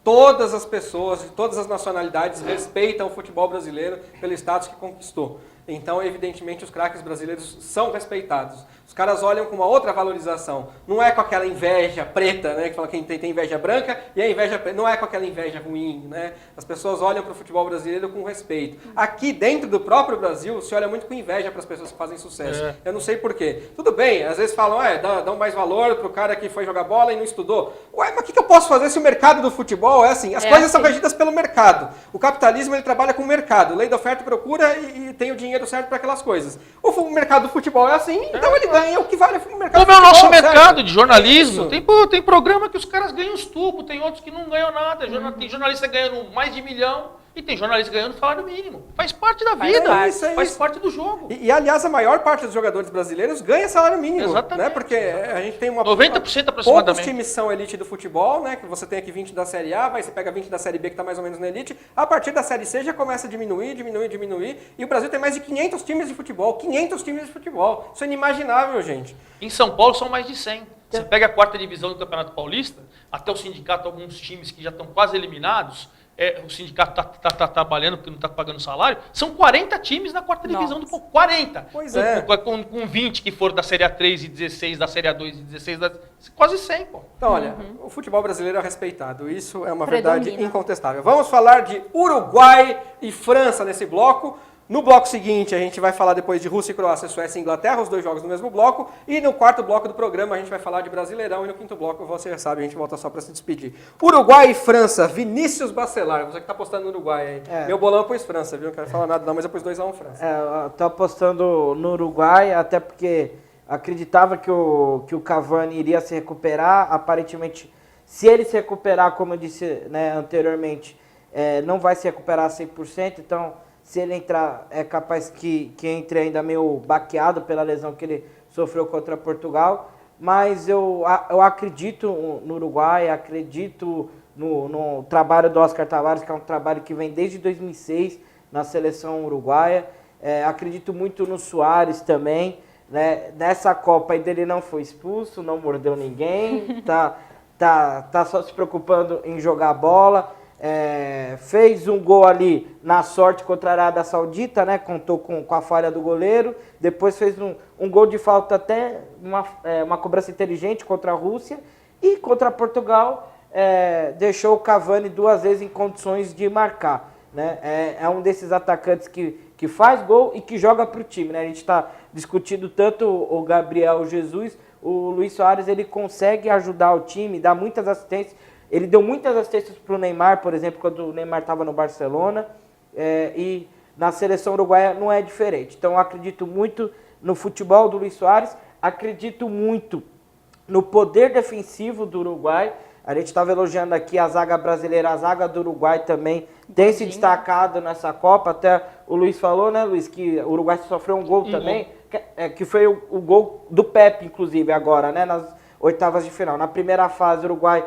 Todas as pessoas de todas as nacionalidades respeitam o futebol brasileiro pelo status que conquistou. Então, evidentemente, os craques brasileiros são respeitados. Os caras olham com uma outra valorização. Não é com aquela inveja preta, né? Que fala que tem inveja branca e a inveja preta. Não é com aquela inveja ruim, né? As pessoas olham para o futebol brasileiro com respeito. Aqui, dentro do próprio Brasil, se olha muito com inveja para as pessoas que fazem sucesso. Eu não sei por quê. Tudo bem, às vezes falam, dão mais valor para o cara que foi jogar bola e não estudou. Ué, mas o que eu posso fazer se o mercado do futebol é assim? As coisas são regidas pelo mercado. O capitalismo, ele trabalha com o mercado. Lei da oferta e procura e tem o dinheiro certo para aquelas coisas. O mercado do futebol é assim, então ele ganha o que vale o mercado. Como é o nosso mercado de jornalismo, tem programa que os caras ganham estupro, tem outros que não ganham nada. Tem jornalista ganhando mais de 1 milhão E tem jornalista ganhando salário mínimo. Faz parte da Faz vida, parte. faz parte do jogo. E, aliás, a maior parte dos jogadores brasileiros ganha salário mínimo. Exatamente. Né? Porque a gente tem 90% poucos aproximadamente. times são elite do futebol, né? Que você tem aqui 20 da Série A, você pega 20 da Série B que está mais ou menos na elite. A partir da Série C já começa a diminuir. E o Brasil tem mais de 500 times de futebol. 500 times de futebol. Isso é inimaginável, gente. Em São Paulo são mais de 100. Você pega a 4ª divisão do Campeonato Paulista, até o sindicato, alguns times que já estão quase eliminados, o sindicato está trabalhando porque não está pagando salário, são 40 times na 4ª divisão do Paulista. 40! Pois é. Com 20 que for da Série A3 e 16, da Série A2 e 16, quase 100, pô. Então, olha, o futebol brasileiro é respeitado. Isso é uma Predomina. verdade incontestável. Vamos falar de Uruguai e França nesse bloco. No bloco seguinte, a gente vai falar depois de Rússia e Croácia, Suécia e Inglaterra, os 2 jogos no mesmo bloco. E no 4º bloco do programa, a gente vai falar de Brasileirão. E no 5º bloco, você já sabe, a gente volta só para se despedir. Uruguai e França, Vinícius Bacelar. Você que está apostando no Uruguai aí. Meu bolão eu pus França, viu? Não quero falar nada não, mas eu pus 2-1 França. Eu tô apostando no Uruguai, até porque acreditava que o Cavani iria se recuperar. Aparentemente, se ele se recuperar, como eu disse, né, anteriormente, não vai se recuperar 100%. Então, se ele entrar, é capaz que entre ainda meio baqueado pela lesão que ele sofreu contra Portugal. Mas eu acredito no Uruguai, acredito no trabalho do Oscar Tavares, que é um trabalho que vem desde 2006 na seleção uruguaia. Acredito muito no Suárez também. Né? Nessa Copa ainda ele não foi expulso, não mordeu ninguém, tá só se preocupando em jogar bola. Fez um gol ali na sorte contra a Arábia Saudita, né? Contou com a falha do goleiro. Depois fez um gol de falta, até uma cobrança inteligente contra a Rússia. E contra Portugal, deixou o Cavani 2 vezes em condições de marcar. Né? É um desses atacantes que faz gol e que joga para o time. Né? A gente está discutindo tanto o Gabriel Jesus, o Luis Soares, ele consegue ajudar o time, dá muitas assistências. Ele deu muitas assistências para o Neymar, por exemplo, quando o Neymar estava no Barcelona. E na seleção uruguaia não é diferente. Então, eu acredito muito no futebol do Luis Soares. Acredito muito no poder defensivo do Uruguai. A gente estava elogiando aqui a zaga brasileira. A zaga do Uruguai também tem se destacado nessa Copa. Até o Luiz falou, né, Luiz, que o Uruguai sofreu um gol também. Que foi o gol do Pepe, inclusive, agora, né, nas oitavas de final. Na primeira fase, o Uruguai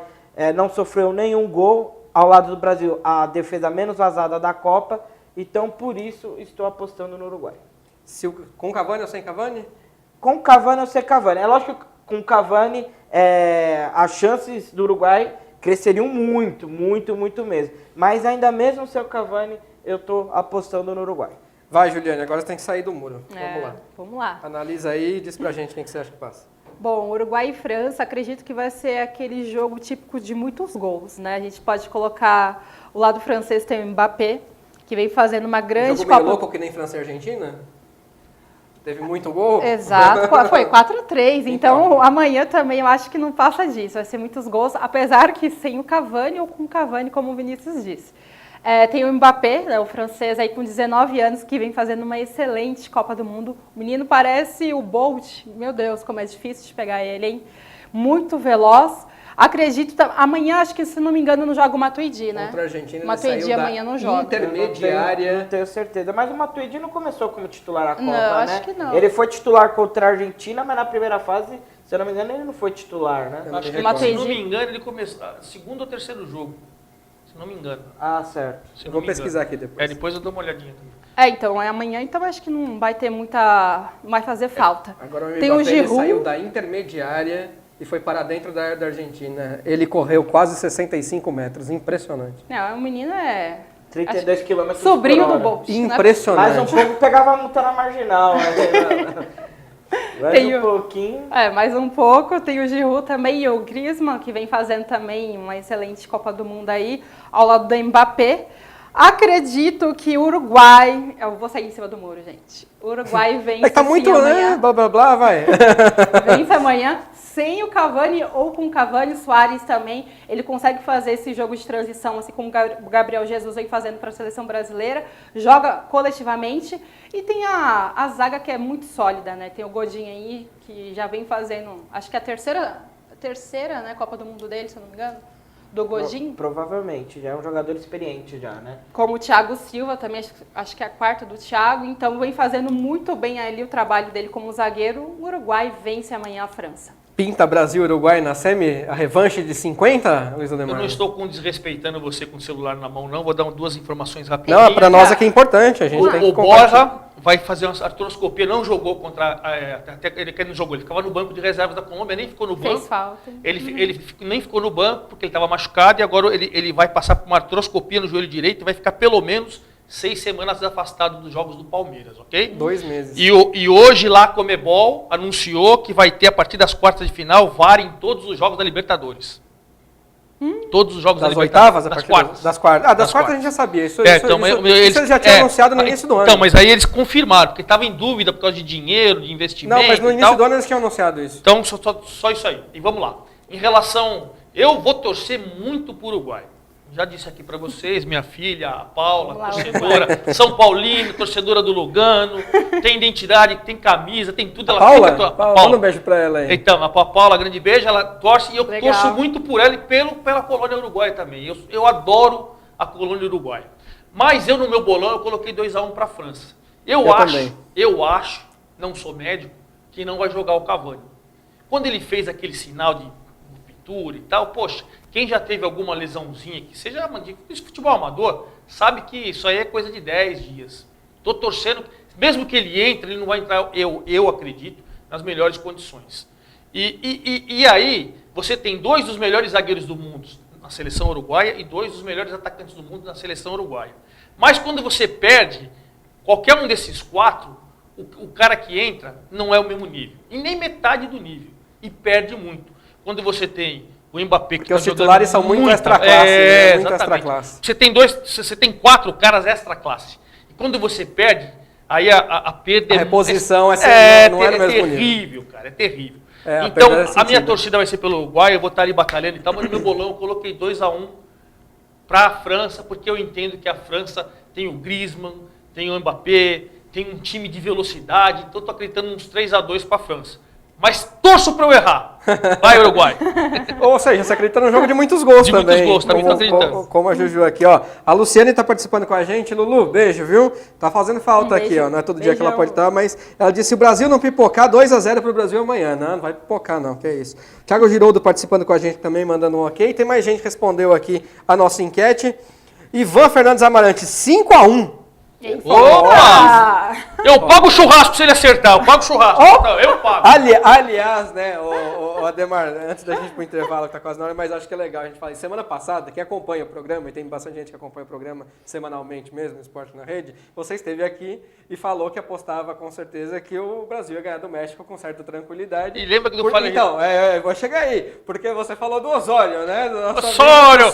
não sofreu nenhum gol, ao lado do Brasil, a defesa menos vazada da Copa. Então, por isso, estou apostando no Uruguai. Com Cavani ou sem Cavani? Com Cavani ou sem Cavani. É lógico que com Cavani, as chances do Uruguai cresceriam muito, muito, muito mesmo. Mas ainda mesmo sem o Cavani, eu estou apostando no Uruguai. Vai, Juliane, agora você tem que sair do muro. Vamos lá. Analisa aí e diz pra gente quem que você acha que passa. Bom, Uruguai e França, acredito que vai ser aquele jogo típico de muitos gols, né? A gente pode colocar o lado francês, tem o Mbappé, que vem fazendo uma grande jogo meio louco que nem França e Argentina? Teve muito gol? Exato, foi 4-3, então amanhã também eu acho que não passa disso, vai ser muitos gols, apesar que sem o Cavani ou com o Cavani, como o Vinícius disse. Tem o Mbappé, né, o francês aí com 19 anos, que vem fazendo uma excelente Copa do Mundo. O menino parece o Bolt, meu Deus, como é difícil de pegar ele, hein? Muito veloz. Acredito, amanhã acho que, se não me engano, não joga o Matuidi, né? Contra a Argentina, Matuidi amanhã não joga. Intermediária. Não tenho certeza, mas o Matuidi não começou como titular a Copa, não, né? Acho que não. Ele foi titular contra a Argentina, mas na primeira fase, se eu não me engano, ele não foi titular, né? Acho que, Matuidi... se não me engano, ele começou segundo ou terceiro jogo. Se não me engano. Ah, certo. Vou pesquisar aqui depois. Depois eu dou uma olhadinha também. Então, amanhã, então acho que não vai ter muita... Não vai fazer falta. Agora o Tem o Mbappé Giroud. saiu da intermediária e foi para dentro da Argentina. Ele correu quase 65 metros. Impressionante. Não, o menino 32 km sobrinho por hora. do Bolt. Impressionante. Mais um pouco pegava a multa na marginal. Né? Mais um pouquinho. Mais um pouco. Tem o Giroud também e o Griezmann, que vem fazendo também uma excelente Copa do Mundo aí, ao lado do Mbappé. Acredito que o Uruguai... Eu vou sair em cima do muro, gente. O Uruguai vence tá muito, amanhã. Blá, blá, blá, vai. Vence amanhã. Sem o Cavani ou com o Cavani, Suárez também, ele consegue fazer esse jogo de transição, assim como o Gabriel Jesus vem fazendo para a seleção brasileira, joga coletivamente e tem a zaga que é muito sólida, né? Tem o Godin aí, que já vem fazendo, acho que a terceira, né, Copa do Mundo dele, se eu não me engano. do Godin. Provavelmente, já é um jogador experiente já, né? Como o Thiago Silva, também acho que é a quarta do Thiago. Então vem fazendo muito bem ali o trabalho dele como zagueiro. O Uruguai vence amanhã a França. Pinta Brasil e Uruguai na semi, a revanche de 50, Luiz Ademar? Eu não estou desrespeitando você com o celular na mão, não. Vou dar duas informações rapidinho. Não, para nós aqui é importante. A gente tem que O Borja vai fazer uma artroscopia, não jogou contra... Até ele não jogou, ele ficava no banco de reservas da Colômbia, nem ficou no banco. Fez falta. Ele nem ficou no banco porque ele estava machucado e agora ele vai passar por uma artroscopia no joelho direito e vai ficar pelo menos 6 semanas afastado dos jogos do Palmeiras, ok? 2 meses. E hoje lá a Conmebol anunciou que vai ter a partir das quartas de final VAR em todos os jogos da Libertadores. Todos os jogos das da Libertadores. Oitavas? Das quartas? Das quartas. Das quartas a gente já sabia. Isso eles já tinham anunciado no início do ano. Então, mas aí eles confirmaram, porque estava em dúvida por causa de dinheiro, de investimento. Não, mas no início do ano eles tinham anunciado isso. Então, só isso aí. E vamos lá. Em relação... Eu vou torcer muito para o Uruguai. Já disse aqui para vocês, minha filha, a Paula, torcedora, São Paulino, torcedora do Lugano, tem identidade, tem camisa, tem tudo. Ela Paula? fica, Paula, manda um beijo para ela aí. Então, a Paula, grande beijo, ela torce e eu Legal. torço muito por ela e pela colônia uruguaia também. Eu adoro a colônia uruguaia. Mas eu no meu bolão eu coloquei 2-1 para a França. Eu acho, não sou médico, que não vai jogar o Cavani. Quando ele fez aquele sinal de pintura e tal, poxa, quem já teve alguma lesãozinha, que seja de futebol amador, sabe que isso aí é coisa de 10 dias. Estou torcendo, mesmo que ele entre, ele não vai entrar, eu acredito, nas melhores condições. E aí, você tem 2 dos melhores zagueiros do mundo na seleção uruguaia e 2 dos melhores atacantes do mundo na seleção uruguaia. Mas quando você perde, qualquer um desses 4, o cara que entra não é o mesmo nível. E nem metade do nível. E perde muito. Quando você tem o Mbappé que porque os titulares são muito extra classe. Muito extra classe. Você tem 4 caras extra classe. E quando você perde, aí a perda... A reposição não é no mesmo terrível, nível. cara, é terrível. Então, a minha torcida vai ser pelo Uruguai, eu vou estar ali batalhando e tal, mas no meu bolão eu coloquei 2-1 para a França, porque eu entendo que a França tem o Griezmann, tem o Mbappé, tem um time de velocidade, então estou acreditando uns 3-2 para a França. Mas torço para eu errar. Vai, Uruguai. Ou seja, você acredita no jogo de muitos gols de também. Muitos gols, também estou acreditando. Como a Juju aqui, ó. A Luciane está participando com a gente. Lulu, beijo, viu? Tá fazendo falta aqui, ó. Não é todo dia que ela pode estar, mas ela disse: se o Brasil não pipocar, 2-0 para o Brasil amanhã. Não vai pipocar, não, que é isso. Thiago Giroldo participando com a gente também, mandando um ok. Tem mais gente que respondeu aqui a nossa enquete. Ivan Fernandes Amarante, 5-1. Opa! Eu pago o churrasco se ele acertar, eu pago o churrasco. Então, eu pago. Aliás, né, o Ademar, antes da gente ir pro intervalo, que tá quase na hora, mas acho que é legal a gente falar. Semana passada, quem acompanha o programa, e tem bastante gente que acompanha o programa semanalmente mesmo, no Esporte na Rede, você esteve aqui e falou que apostava com certeza que o Brasil ia ganhar do México com certa tranquilidade. E lembra que eu falei... Então, vou chegar aí, porque você falou do Osório, né? Osório!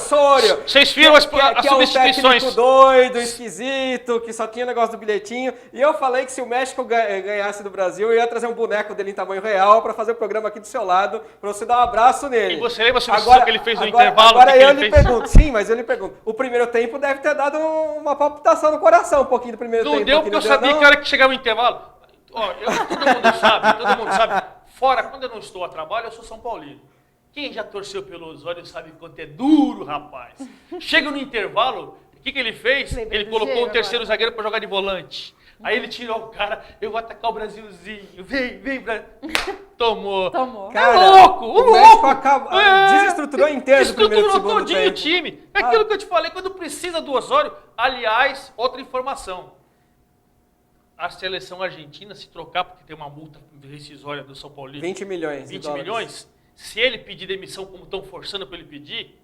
Vocês viram as substituições? É um técnico doido, esquisito, que só tinha negócio do bilhetinho. E eu falei que se o México ganhasse do Brasil, eu ia trazer um boneco dele em tamanho real para fazer o programa aqui do seu lado, para você dar um abraço nele. E você lembra a substituição que ele fez no intervalo? Agora eu lhe pergunto, sim, mas eu lhe pergunto, o primeiro tempo deve ter dado uma palpitação no coração, um pouquinho do primeiro tempo. Não deu porque eu sabia que a hora que chegava o intervalo... Ó, todo mundo sabe, fora, quando eu não estou a trabalho, eu sou São Paulino. Quem já torceu pelo Osório sabe quanto é duro, rapaz. Chega no intervalo... O que ele fez? Ele colocou o terceiro zagueiro para jogar de volante. Aí ele tirou o cara, eu vou atacar o Brasilzinho. Vem, Brasil. Tomou. Cara, é louco, o México desestruturou inteiro o primeiro tempo. Desestruturou todinho o time. É aquilo que eu te falei, quando precisa do Osório. Aliás, outra informação. A seleção argentina, se trocar, porque tem uma multa rescisória do São Paulo. 20 milhões. 20 milhões. Se ele pedir demissão, como estão forçando para ele pedir...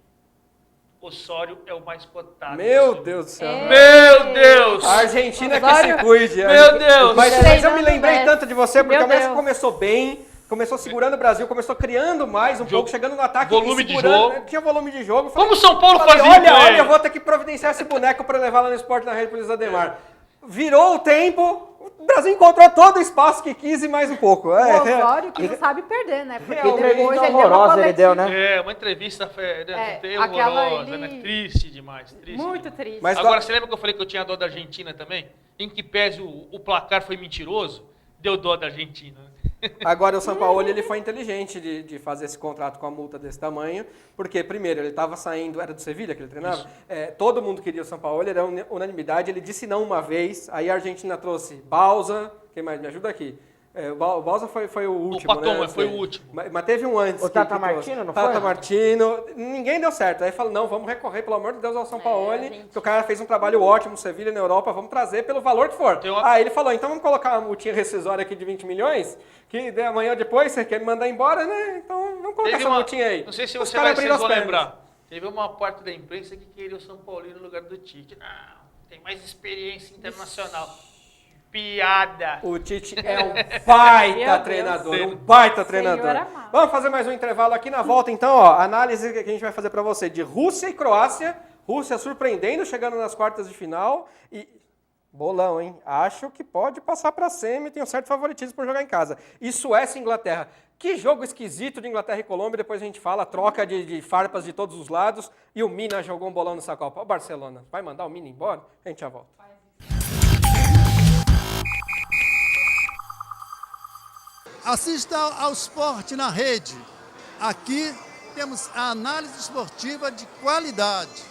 Osório é o mais cotado. Meu Deus do céu. Meu Deus! A Argentina que se cuide. Meu Deus! Mas eu me lembrei tanto de você, porque o México começou bem, começou segurando o Brasil, começou criando mais um pouco, chegando no ataque. Volume de jogo. Tinha volume de jogo. Como o São Paulo fazia olha, eu vou ter que providenciar esse boneco para levar lá no Esporte na Rede pro Luiz Ademar. Virou o tempo... O Brasil encontrou todo o espaço que quis e mais um pouco. O Osório que não sabe perder, né? Porque entrevista horrorosa ele deu, né? Uma entrevista aquela horrorosa, né? Triste demais. Muito triste. Mas agora, você lembra que eu falei que eu tinha dó da Argentina também? Em que pese o placar foi mentiroso, deu dó da Argentina. Agora, o Sampaoli, ele foi inteligente de fazer esse contrato com a multa desse tamanho, porque, primeiro, ele estava saindo, era do Sevilha que ele treinava? Todo mundo queria o Sampaoli, era unanimidade, ele disse não uma vez, aí a Argentina trouxe Bausa, quem mais me ajuda aqui? O Bausa foi o último, o Paton, né? foi o último. Mas teve um antes. O Tata Martino, não foi? Tata Martino. Ninguém deu certo. Aí falou, não, vamos recorrer, pelo amor de Deus, ao Sampaoli, porque o cara fez um trabalho ótimo no Sevilha, na Europa, vamos trazer pelo valor que for. Aí ele falou, então vamos colocar uma multinha rescisória aqui de 20 milhões, que amanhã ou depois você quer me mandar embora, né? Então vamos colocar essa multinha aí. Não sei se vocês vão lembrar. Teve uma parte da imprensa que queria o Sampaoli no lugar do Tite. Não, tem mais experiência internacional. Piada. O Tite é um baita treinador, um baita treinador. Vamos fazer mais um intervalo aqui na volta, então, ó, análise que a gente vai fazer para você de Rússia e Croácia. Rússia surpreendendo, chegando nas quartas de final e bolão, hein? Acho que pode passar para a semi, tem um certo favoritismo por jogar em casa. E Suécia e Inglaterra. Que jogo esquisito de Inglaterra e Colômbia, depois a gente fala, troca de farpas de todos os lados e o Mina jogou um bolão nessa Copa. O Barcelona vai mandar o Mina embora? A gente já volta. Assista ao Sport na Rede. Aqui temos a análise esportiva de qualidade.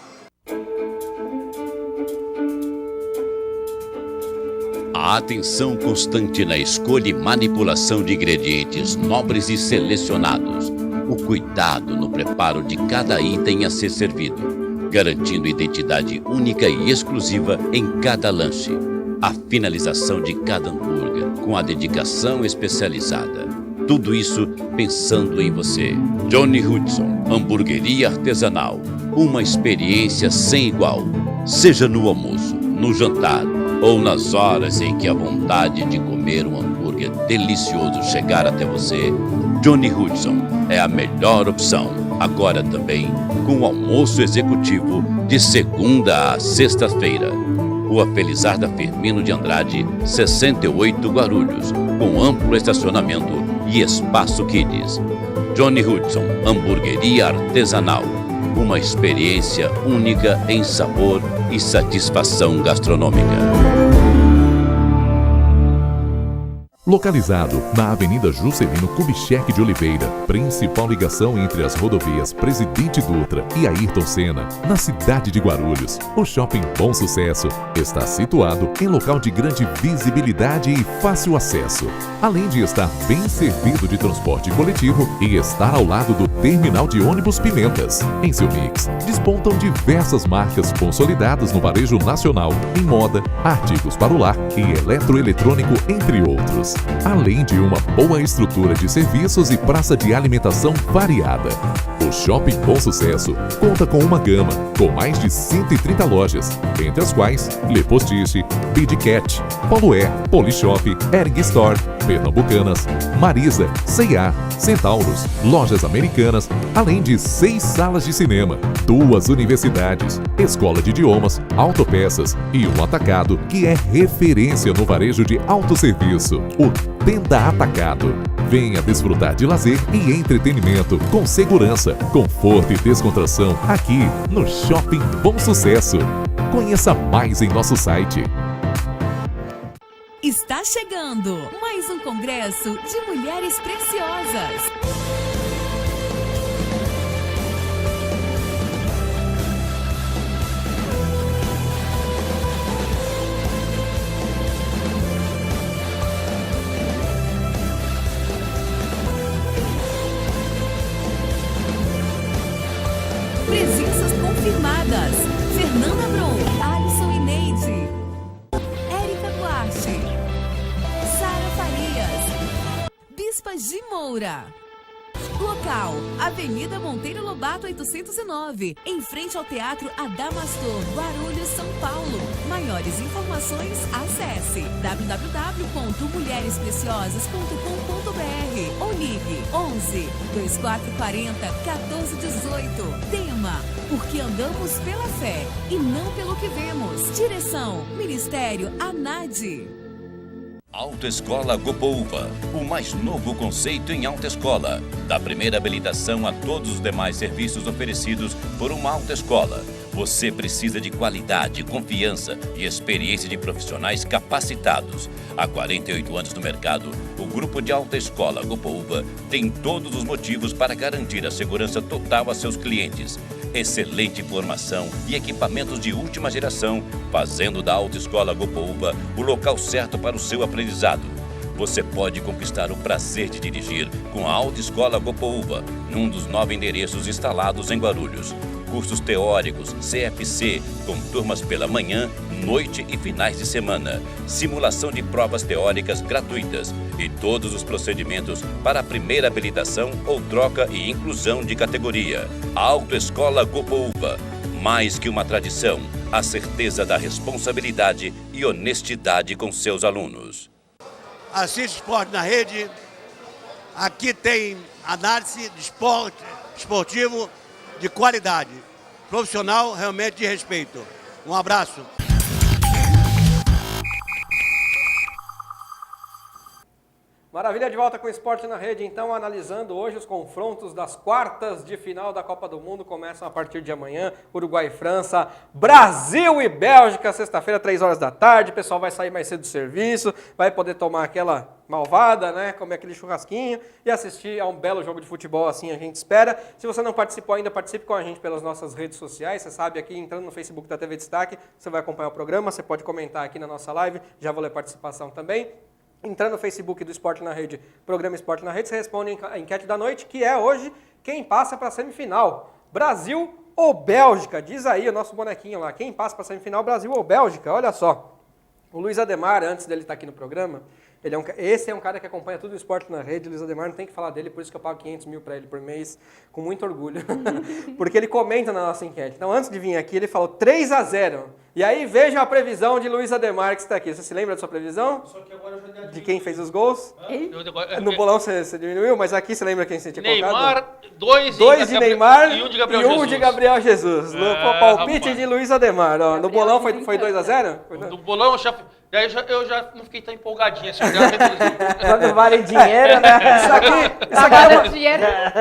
A atenção constante na escolha e manipulação de ingredientes nobres e selecionados. O cuidado no preparo de cada item a ser servido, garantindo identidade única e exclusiva em cada lanche. A finalização de cada hambúrguer com a dedicação especializada. Tudo isso pensando em você. Johnny Hudson, hamburgueria artesanal. Uma experiência sem igual. Seja no almoço, no jantar ou nas horas em que a vontade de comer um hambúrguer delicioso chegar até você, Johnny Hudson é a melhor opção. Agora também com o almoço executivo de segunda a sexta-feira. Rua Felizarda Firmino de Andrade, 68 Guarulhos, com amplo estacionamento e espaço kids. Johnny Hudson, hamburgueria artesanal. Uma experiência única em sabor e satisfação gastronômica. Localizado na Avenida Juscelino Kubitschek de Oliveira, principal ligação entre as rodovias Presidente Dutra e Ayrton Senna, na cidade de Guarulhos, o Shopping Bom Sucesso está situado em local de grande visibilidade e fácil acesso, além de estar bem servido de transporte coletivo e estar ao lado do Terminal de Ônibus Pimentas. Em seu mix, despontam diversas marcas consolidadas no varejo nacional em moda, artigos para o lar e eletroeletrônico, entre outros. Além de uma boa estrutura de serviços e praça de alimentação variada. O Shopping Bom Sucesso conta com uma gama com mais de 130 lojas, entre as quais Le Postiche, Bidcat, Polo Air, Polishop, Erg Store, Pernambucanas, Marisa, C&A, Centauros, Lojas Americanas, além de 6 salas de cinema, 2 universidades, escola de idiomas, autopeças e um atacado que é referência no varejo de autosserviço, o Tenda Atacado. Venha desfrutar de lazer e entretenimento com segurança, conforto e descontração aqui no Shopping Bom Sucesso. Conheça mais em nosso site. Está chegando mais um congresso de mulheres preciosas. Presenças confirmadas: Fernanda Brum, Alisson e Neide, Érica Duarte, Sara Farias, Bispa de Moura. Local: Avenida Monteiro Lobato 809, em frente ao Teatro Adamastor, Guarulhos, São Paulo. Maiores informações, acesse www.mulherespreciosas.com.br ou ligue 11 2440 1418. Tema: porque andamos pela fé e não pelo que vemos. Direção: Ministério ANAD. Autoescola Gopouva, o mais novo conceito em autoescola. Da primeira habilitação a todos os demais serviços oferecidos por uma autoescola. Você precisa de qualidade, confiança e experiência de profissionais capacitados. Há 48 anos no mercado, o Grupo de Alta Escola Gopouva tem todos os motivos para garantir a segurança total a seus clientes. Excelente formação e equipamentos de última geração, fazendo da Autoescola Gopouva o local certo para o seu aprendizado. Você pode conquistar o prazer de dirigir com a Autoescola Gopouva, num dos 9 endereços instalados em Guarulhos. Cursos teóricos, CFC, com turmas pela manhã, noite e finais de semana. Simulação de provas teóricas gratuitas e todos os procedimentos para a primeira habilitação ou troca e inclusão de categoria. Autoescola Gopouva, mais que uma tradição, a certeza da responsabilidade e honestidade com seus alunos. Assiste Esporte na Rede. Aqui tem análise de esportivo de qualidade, profissional, realmente de respeito. Um abraço. Maravilha, de volta com o Esporte na Rede, então, analisando hoje os confrontos das quartas de final da Copa do Mundo, começam a partir de amanhã, Uruguai e França, Brasil e Bélgica, sexta-feira, 3 horas da tarde, o pessoal vai sair mais cedo do serviço, vai poder tomar aquela malvada, né, comer aquele churrasquinho e assistir a um belo jogo de futebol, assim a gente espera. Se você não participou ainda, participe com a gente pelas nossas redes sociais, você sabe, aqui entrando no Facebook da TV Destaque, você vai acompanhar o programa, você pode comentar aqui na nossa live, já vou ler participação também. Entrando no Facebook do Esporte na Rede, programa Esporte na Rede, você responde a enquete da noite, que é hoje quem passa para a semifinal, Brasil ou Bélgica? Diz aí o nosso bonequinho lá, quem passa para a semifinal, Brasil ou Bélgica? Olha só, o Luiz Ademar, antes dele estar aqui no programa, esse é um cara que acompanha tudo o Esporte na Rede, o Luiz Ademar, não tem que falar dele, por isso que eu pago 500 mil para ele por mês, com muito orgulho, porque ele comenta na nossa enquete. Então, antes de vir aqui, ele falou 3-0. E aí, veja a previsão de Luiz Ademar que está aqui. Você se lembra da sua previsão? Só que agora eu já de quem fez os gols? Agora, No bolão você diminuiu, mas aqui você lembra quem você tinha colocado? Neymar, 2 de Neymar e 1 de Gabriel Jesus. De Gabriel Jesus. No palpite rapaz. de Luiz Ademar. Ó, no bolão foi 2-0? No bolão eu já não fiquei tão empolgadinho assim. Quando vale dinheiro, né?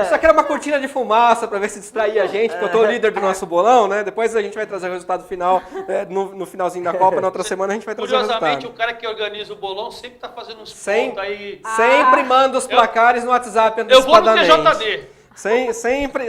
Isso aqui era uma cortina de fumaça para ver se distraía a gente, porque eu tô líder do nosso bolão, né? Depois a gente vai trazer o resultado final, no finalzinho da Copa, na outra semana a gente vai trazer o resultado. Curiosamente, o cara que organiza o bolão sempre tá fazendo uns pontos aí. Sempre manda os placares no WhatsApp antecipadamente. Eu vou no TJD.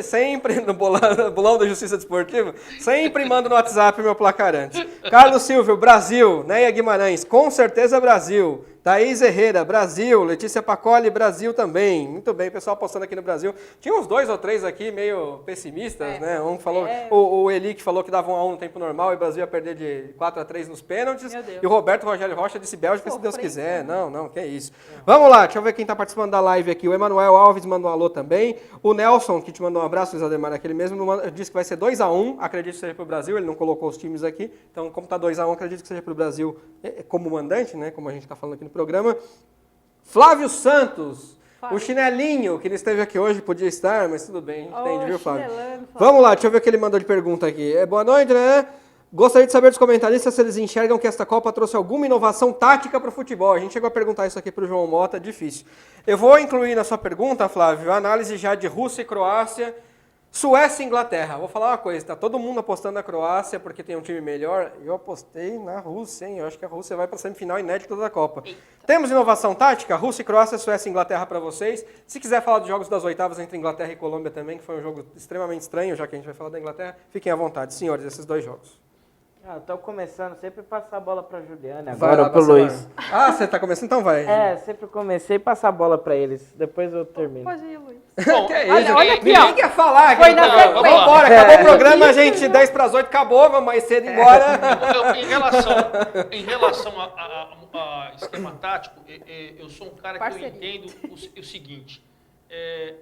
Sempre no bolão da Justiça Desportiva, sempre mando no WhatsApp meu placar antes. Carlos Silvio, Brasil. Neia Guimarães, com certeza Brasil. Thaís Herrera, Brasil. Letícia Pacoli, Brasil também. Muito bem, pessoal postando aqui no Brasil. Tinha uns 2 ou 3 aqui meio pessimistas, né? Um falou, o Eli que falou que dava 1-1 no tempo normal e o Brasil ia perder de 4-3 nos pênaltis. E o Roberto Rogério Rocha disse Bélgica, se Deus quiser. Não, que é isso. Vamos lá, deixa eu ver quem está participando da live aqui. O Emanuel Alves mandou um alô também. O Nelson, que te mandou um abraço, Luiz Ademar, aquele mesmo, disse que vai ser 2-1. Acredito que seja para o Brasil, ele não colocou os times aqui. Então, como está 2-1, acredito que seja para o Brasil como mandante, né? Como a gente está falando aqui no programa. Flávio Santos, o chinelinho, que não esteve aqui hoje, podia estar, mas tudo bem, entende, viu, Flávio? Vamos lá, deixa eu ver o que ele mandou de pergunta aqui. Boa noite, né? Gostaria de saber dos comentaristas se eles enxergam que esta Copa trouxe alguma inovação tática para o futebol. A gente chegou a perguntar isso aqui para o João Mota, difícil. Eu vou incluir na sua pergunta, Flávio, a análise já de Rússia e Croácia, Suécia e Inglaterra. Vou falar uma coisa, tá todo mundo apostando na Croácia porque tem um time melhor. Eu apostei na Rússia, hein? Eu acho que a Rússia vai para a semifinal inédita da Copa. Eita. Temos inovação tática? Rússia e Croácia, Suécia e Inglaterra para vocês. Se quiser falar dos jogos das oitavas entre Inglaterra e Colômbia também, que foi um jogo extremamente estranho, já que a gente vai falar da Inglaterra, fiquem à vontade, senhores, esses 2 jogos. Estou começando sempre a passar a bola para a Juliana, agora para o Luiz. Você está começando? Então vai. Sempre comecei a passar a bola para eles, depois eu termino. Pode ir, Luiz. Bom, que é isso? Olha aqui, ninguém quer falar. Foi na sequência. Vamos embora, acabou o programa, gente, 7:50, acabou, vamos mais cedo embora. Em relação a esquema tático, eu sou um cara que eu entendo o seguinte,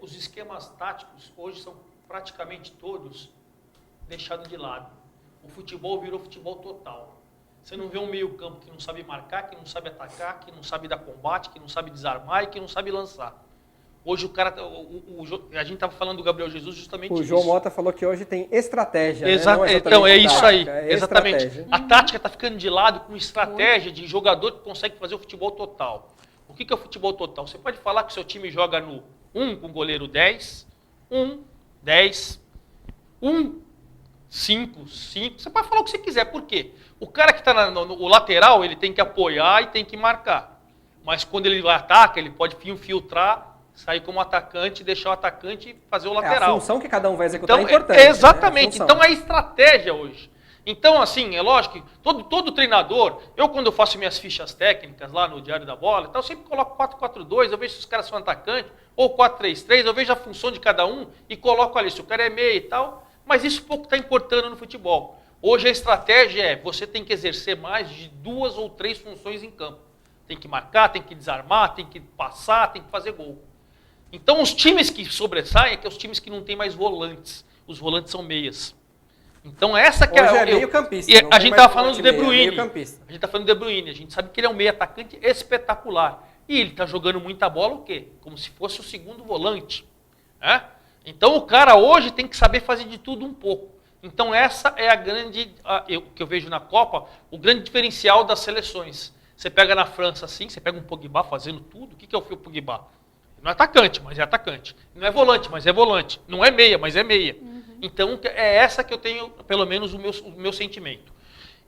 os esquemas táticos hoje são praticamente todos deixados de lado. O futebol virou futebol total. Você não vê um meio campo que não sabe marcar, que não sabe atacar, que não sabe dar combate, que não sabe desarmar e que não sabe lançar. Hoje o cara, a gente estava falando do Gabriel Jesus justamente isso. O João Mota falou que hoje tem estratégia, né? Então é isso aí, exatamente. A tática está ficando de lado com estratégia de jogador que consegue fazer o futebol total. O que é o futebol total? Você pode falar que o seu time joga no 1 com o goleiro 10, 1, 10, 1, 5. Você pode falar o que você quiser. Por quê? O cara que está no lateral, ele tem que apoiar e tem que marcar. Mas quando ele ataca, ele pode infiltrar, sair como atacante, deixar o atacante fazer o lateral. A função que cada um vai executar então, é importante. Exatamente. Né? Então é estratégia hoje. Então, assim, é lógico que todo treinador, quando eu faço minhas fichas técnicas lá no Diário da Bola, então eu sempre coloco 4-4-2, eu vejo se os caras são atacantes, ou 4-3-3, eu vejo a função de cada um e coloco ali se o cara é meia e tal, mas isso pouco está importando no futebol. Hoje a estratégia é, você tem que exercer mais de 2 ou 3 funções em campo. Tem que marcar, tem que desarmar, tem que passar, tem que fazer gol. Então os times que sobressaem é que os times que não tem mais volantes. Os volantes são meias. Então essa que hoje é meio campista. A gente estava falando do De meia, Bruyne. A gente está falando do De Bruyne. A gente sabe que ele é um meio atacante espetacular. E ele está jogando muita bola o quê? Como se fosse o segundo volante. Né? Então o cara hoje tem que saber fazer de tudo um pouco. Então essa é a grande, que eu vejo na Copa, o grande diferencial das seleções. Você pega na França assim, você pega um Pogba fazendo tudo. O que é o Pogba? Não é atacante, mas é atacante. Não é volante, mas é volante. Não é meia, mas é meia. Então, é essa que eu tenho, pelo menos, o meu sentimento.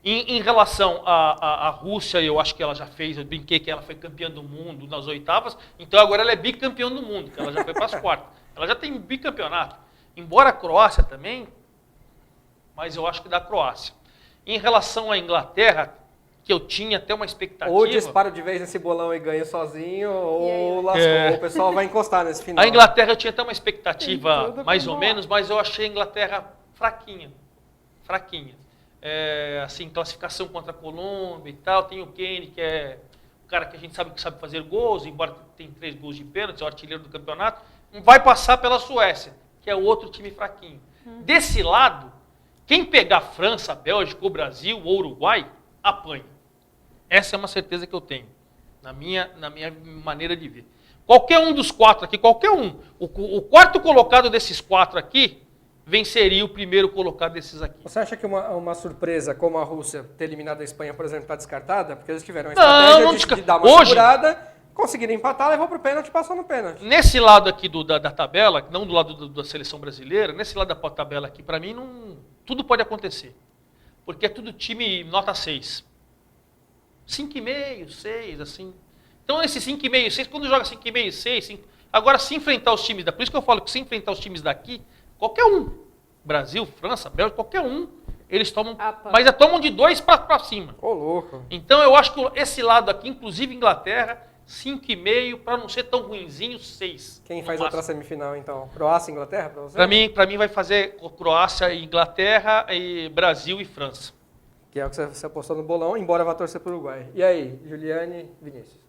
Em relação à Rússia, eu acho que ela já fez, eu brinquei que ela foi campeã do mundo nas oitavas, então agora ela é bicampeã do mundo, que ela já foi para as quartas. Ela já tem bicampeonato. Embora a Croácia também, mas eu acho que da Croácia. Em relação à Inglaterra, que eu tinha até uma expectativa... Ou dispara de vez nesse bolão e ganha sozinho, ou lascou. O pessoal vai encostar nesse final. A Inglaterra eu tinha até uma expectativa mais ou menos, mas eu achei a Inglaterra fraquinha. Fraquinha. Assim, classificação contra a Colômbia e tal. Tem o Kane, que é o cara que a gente sabe que sabe fazer gols, embora tem 3 gols de pênalti, é o artilheiro do campeonato. Vai passar pela Suécia, que é outro time fraquinho. Desse lado, quem pegar a França, a Bélgica, o Brasil ou o Uruguai, apanha. Essa é uma certeza que eu tenho, na minha maneira de ver. Qualquer um dos 4 aqui, qualquer um, o quarto colocado desses 4 aqui, venceria o primeiro colocado desses aqui. Você acha que uma surpresa como a Rússia ter eliminado a Espanha, por exemplo, está descartada? Porque eles tiveram a estratégia de dar uma segurada, conseguiram empatar, levou para o pênalti e passou no pênalti. Nesse lado aqui da tabela, não do lado da seleção brasileira, nesse lado da tabela aqui, para mim, tudo pode acontecer. Porque é tudo time nota 6. 5,5, 6, assim. Então, esse 5,5, 6, quando joga 5,5, 6, agora se enfrentar os times por isso que eu falo que se enfrentar os times daqui, qualquer um, Brasil, França, Bélgica, qualquer um, eles tomam, mas já tomam de 2 para cima. Ô, louco. Então, eu acho que esse lado aqui, inclusive Inglaterra, 5,5, para não ser tão ruinzinho, 6. Quem faz outra semifinal, então? Croácia e Inglaterra, para você? Para mim vai fazer Croácia, Inglaterra, e Brasil e França. Que é o que você apostou no bolão, embora vá torcer para o Uruguai. E aí, Juliane, Vinícius?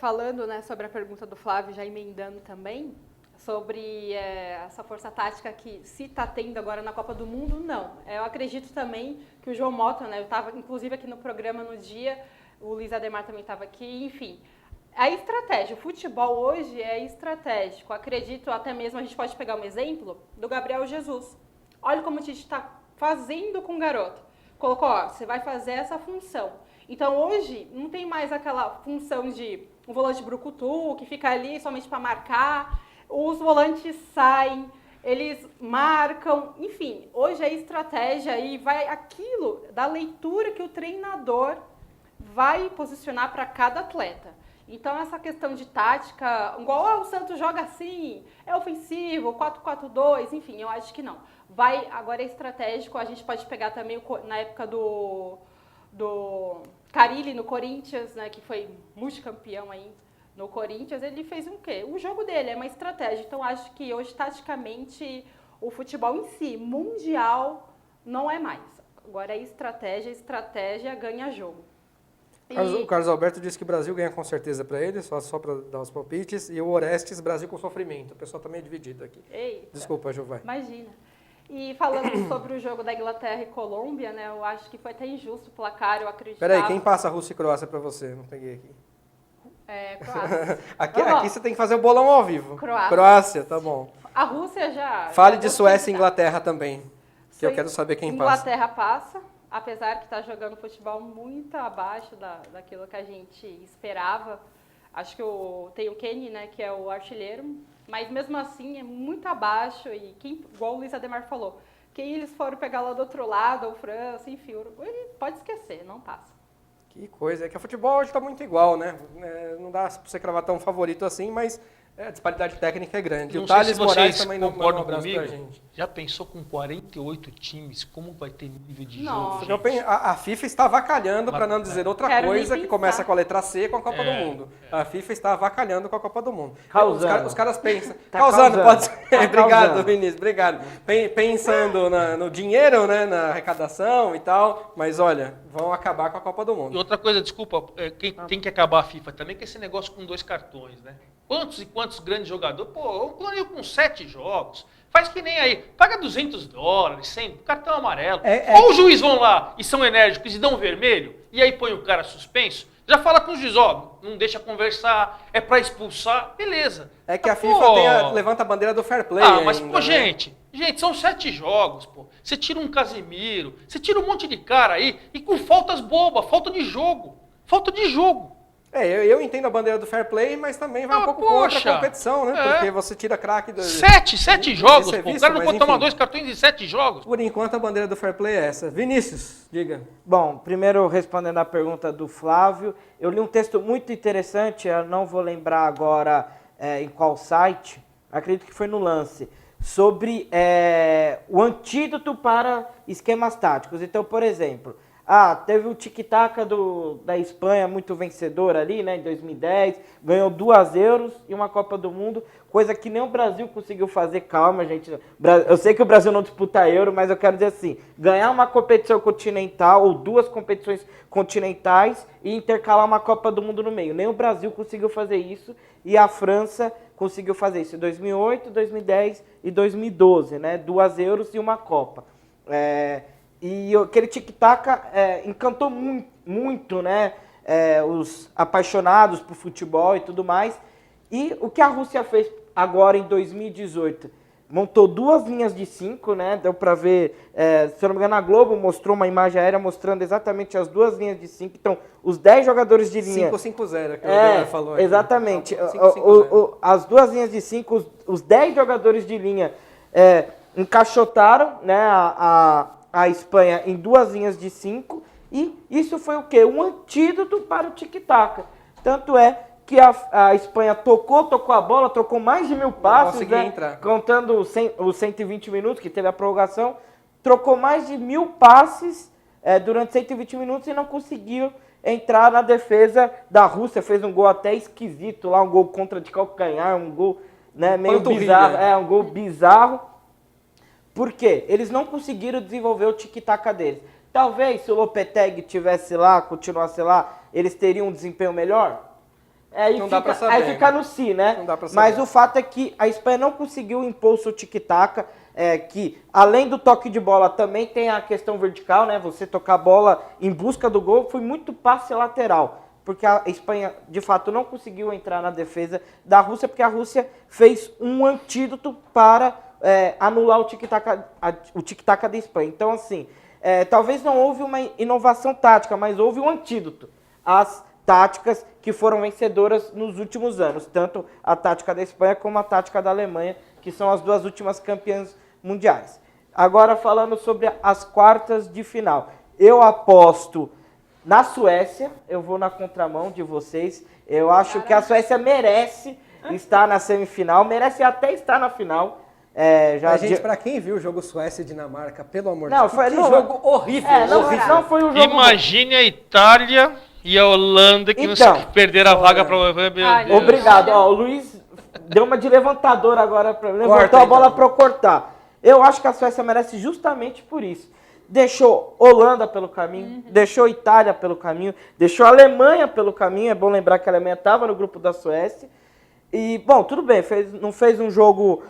Falando, né, sobre a pergunta do Flávio, já emendando também, sobre essa força tática que se está tendo agora na Copa do Mundo, não. Eu acredito também que o João Mota, né, eu estava inclusive aqui no programa no dia, o Luiz Ademar também estava aqui, enfim. A estratégia, o futebol hoje é estratégico. Acredito, até mesmo a gente pode pegar um exemplo do Gabriel Jesus. Olha como a gente está fazendo com o garoto. Colocou, você vai fazer essa função. Então, hoje, não tem mais aquela função de um volante brucutu, que fica ali somente para marcar. Os volantes saem, eles marcam. Enfim, hoje a estratégia e vai aquilo da leitura que o treinador vai posicionar para cada atleta. Então, essa questão de tática, igual o Santos joga assim, é ofensivo, 4-4-2, enfim, eu acho que não. Agora é estratégico, a gente pode pegar também na época do Carille no Corinthians, né, que foi multicampeão aí no Corinthians, ele fez o quê? O jogo dele é uma estratégia, então acho que hoje, taticamente, o futebol em si, mundial, não é mais. Agora é estratégia ganha jogo. O Carlos Alberto disse que o Brasil ganha com certeza para ele, só para dar os palpites, e o Orestes, Brasil com sofrimento. O pessoal está meio dividido aqui. Eita. Desculpa, Ju, vai. Imagina. E falando sobre o jogo da Inglaterra e Colômbia, né, eu acho que foi até injusto o placar, eu acredito. Peraí, quem passa Rússia e Croácia para você? Não peguei aqui. Croácia. aqui você tem que fazer o bolão ao vivo. Croácia, tá bom. A Rússia já... Fale de Suécia e Inglaterra também, que eu quero saber quem passa. Inglaterra passa, apesar que está jogando futebol muito abaixo daquilo que a gente esperava. Acho que tem o Kane, né, que é o artilheiro, mas mesmo assim é muito abaixo e igual o Luiz Ademar falou, quem eles foram pegar lá do outro lado, ou França, enfim, o Uruguai, pode esquecer, não passa. Que coisa, é que o futebol hoje está muito igual, né? Não dá para você cravar tão favorito assim, mas a disparidade técnica é grande. Não O sei Thales se Moraes vocês também não concordam abraço comigo. pra gente. Já pensou com 48 times, como vai ter nível de Nossa. jogo? gente? A FIFA está avacalhando, para não dizer outra Quero coisa, nem que pensar. começa com a letra C com a Copa do Mundo. A FIFA está avacalhando com a Copa do Mundo. Causando. Os caras pensam. Tá causando, causando. pode ser. Tá Obrigado, causando. Vinícius, obrigado. Pensando no dinheiro, né, na arrecadação e tal, mas olha, vão acabar com a Copa do E Mundo. outra coisa, desculpa, quem tem que acabar a FIFA também, que é esse negócio com 2 cartões, né? Quantos e quantos grandes jogadores? Pô, um torneio com 7 jogos. Faz que nem aí. Paga $200, 100, cartão amarelo. Ou os juízes vão lá e são enérgicos e dão um vermelho, e aí põe o cara suspenso. Já fala com os juízes, ó, não deixa conversar, é pra expulsar, beleza. É que a Pô, FIFA levanta a bandeira do fair play. mas, ainda, pô, né? gente, são 7 jogos, pô. Você tira um Casemiro, você tira um monte de cara aí, e com faltas bobas, falta de jogo. Falta de jogo. Eu entendo a bandeira do fair play, mas também vai um pouco contra a competição, né? Porque você tira craque... Sete jogos, Isso é pô. O visto, cara não mas pode tomar enfim. 2 cartões em 7 jogos. Por enquanto, a bandeira do fair play é essa. Vinícius, diga. Bom, primeiro respondendo a pergunta do Flávio, eu li um texto muito interessante, eu não vou lembrar agora em qual site, acredito que foi no Lance, sobre o antídoto para esquemas táticos. Então, por exemplo, teve o tic-tac da Espanha muito vencedor ali, né, em 2010, ganhou 2 Euros e uma Copa do Mundo, coisa que nem o Brasil conseguiu fazer. Calma, gente, eu sei que o Brasil não disputa Euro, mas eu quero dizer assim, ganhar uma competição continental ou 2 competições continentais e intercalar uma Copa do Mundo no meio. Nem o Brasil conseguiu fazer isso e a França conseguiu fazer isso em 2008, 2010 e 2012, né, 2 Euros e uma Copa. E aquele tic-tac encantou muito, né, os apaixonados por futebol e tudo mais. E o que a Rússia fez agora em 2018? Montou 2 linhas de 5, né? Deu para ver, se eu não me engano, a Globo mostrou uma imagem aérea mostrando exatamente as 2 linhas de 5. Então, os 10 jogadores de linha... 5-5-0, que o Daniel falou aqui. Exatamente. 5-5-0. As 2 linhas de 5, os 10 jogadores de linha encaixotaram, né, a Espanha em 2 linhas de 5, e isso foi o quê? Um antídoto para o tic-tac. Tanto é que a Espanha tocou a bola, trocou mais de 1000 passes, né, contando os 120 minutos, que teve a prorrogação, trocou mais de 1000 passes durante 120 minutos e não conseguiu entrar na defesa da Rússia. Fez um gol até esquisito lá, um gol contra de calcanhar, um gol, né, meio bizarro, um gol bizarro. Por quê? Eles não conseguiram desenvolver o tic-tac deles. Talvez se o Lopetegui tivesse lá, continuasse lá, eles teriam um desempenho melhor? Não dá pra saber. Aí fica no si, né? Não dá pra saber. Mas o fato é que a Espanha não conseguiu impor o seu tic-tac, que além do toque de bola também tem a questão vertical, né? Você tocar a bola em busca do gol, foi muito passe lateral. Porque a Espanha, de fato, não conseguiu entrar na defesa da Rússia, porque a Rússia fez um antídoto para anular o tic-tac da Espanha. Então, assim, talvez não houve uma inovação tática, mas houve um antídoto às táticas que foram vencedoras nos últimos anos, tanto a tática da Espanha como a tática da Alemanha, que são as 2 últimas campeãs mundiais. Agora, falando sobre as quartas de final, eu aposto na Suécia, eu vou na contramão de vocês, eu acho que a Suécia merece estar na semifinal, merece até estar na final. Gente, pra quem viu o jogo Suécia e Dinamarca, pelo amor de Deus, que jogo horrível. Não foi um jogo Imagine a Itália e a Holanda que não perderam a vaga para o... Obrigado. O Luiz deu uma de levantador agora, levantou a bola para eu cortar. Eu acho que a Suécia merece justamente por isso. Deixou Holanda pelo caminho, deixou Itália pelo caminho, deixou a Alemanha pelo caminho. É bom lembrar que a Alemanha estava no grupo da Suécia. E, bom, tudo bem, não fez um jogo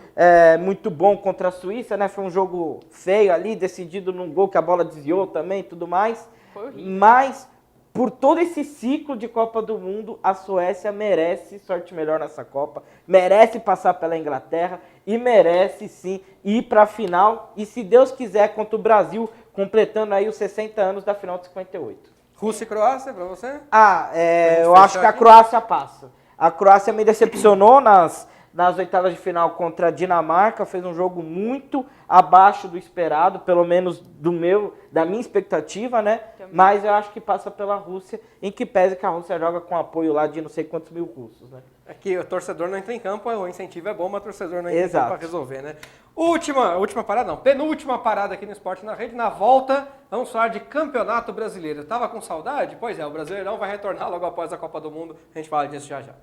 muito bom contra a Suíça, né? Foi um jogo feio ali, decidido num gol que a bola desviou também e tudo mais. Mas, por todo esse ciclo de Copa do Mundo, a Suécia merece sorte melhor nessa Copa, merece passar pela Inglaterra e merece, sim, ir para a final. E, se Deus quiser, contra o Brasil, completando aí os 60 anos da final de 58. Rússia e Croácia, para você? Eu acho que a Croácia passa. A Croácia me decepcionou nas nas oitavas de final contra a Dinamarca, fez um jogo muito abaixo do esperado, pelo menos da minha expectativa, né? Mas eu acho que passa pela Rússia, em que pese que a Rússia joga com apoio lá de não sei quantos mil russos, né? É que o torcedor não entra em campo, o incentivo é bom, mas o torcedor não entra em campo Exato. para resolver, né? Última parada, não, penúltima parada aqui no Esporte na Rede. Na volta, vamos falar de Campeonato Brasileiro. Tava com saudade? Pois é, o Brasileirão vai retornar logo após a Copa do Mundo. A gente fala disso já já.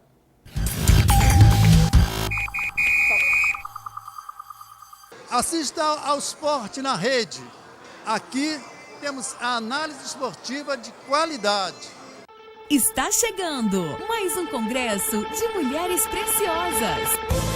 Assista ao Esporte na Rede. Aqui temos a análise esportiva de qualidade. Está chegando mais um congresso de mulheres preciosas.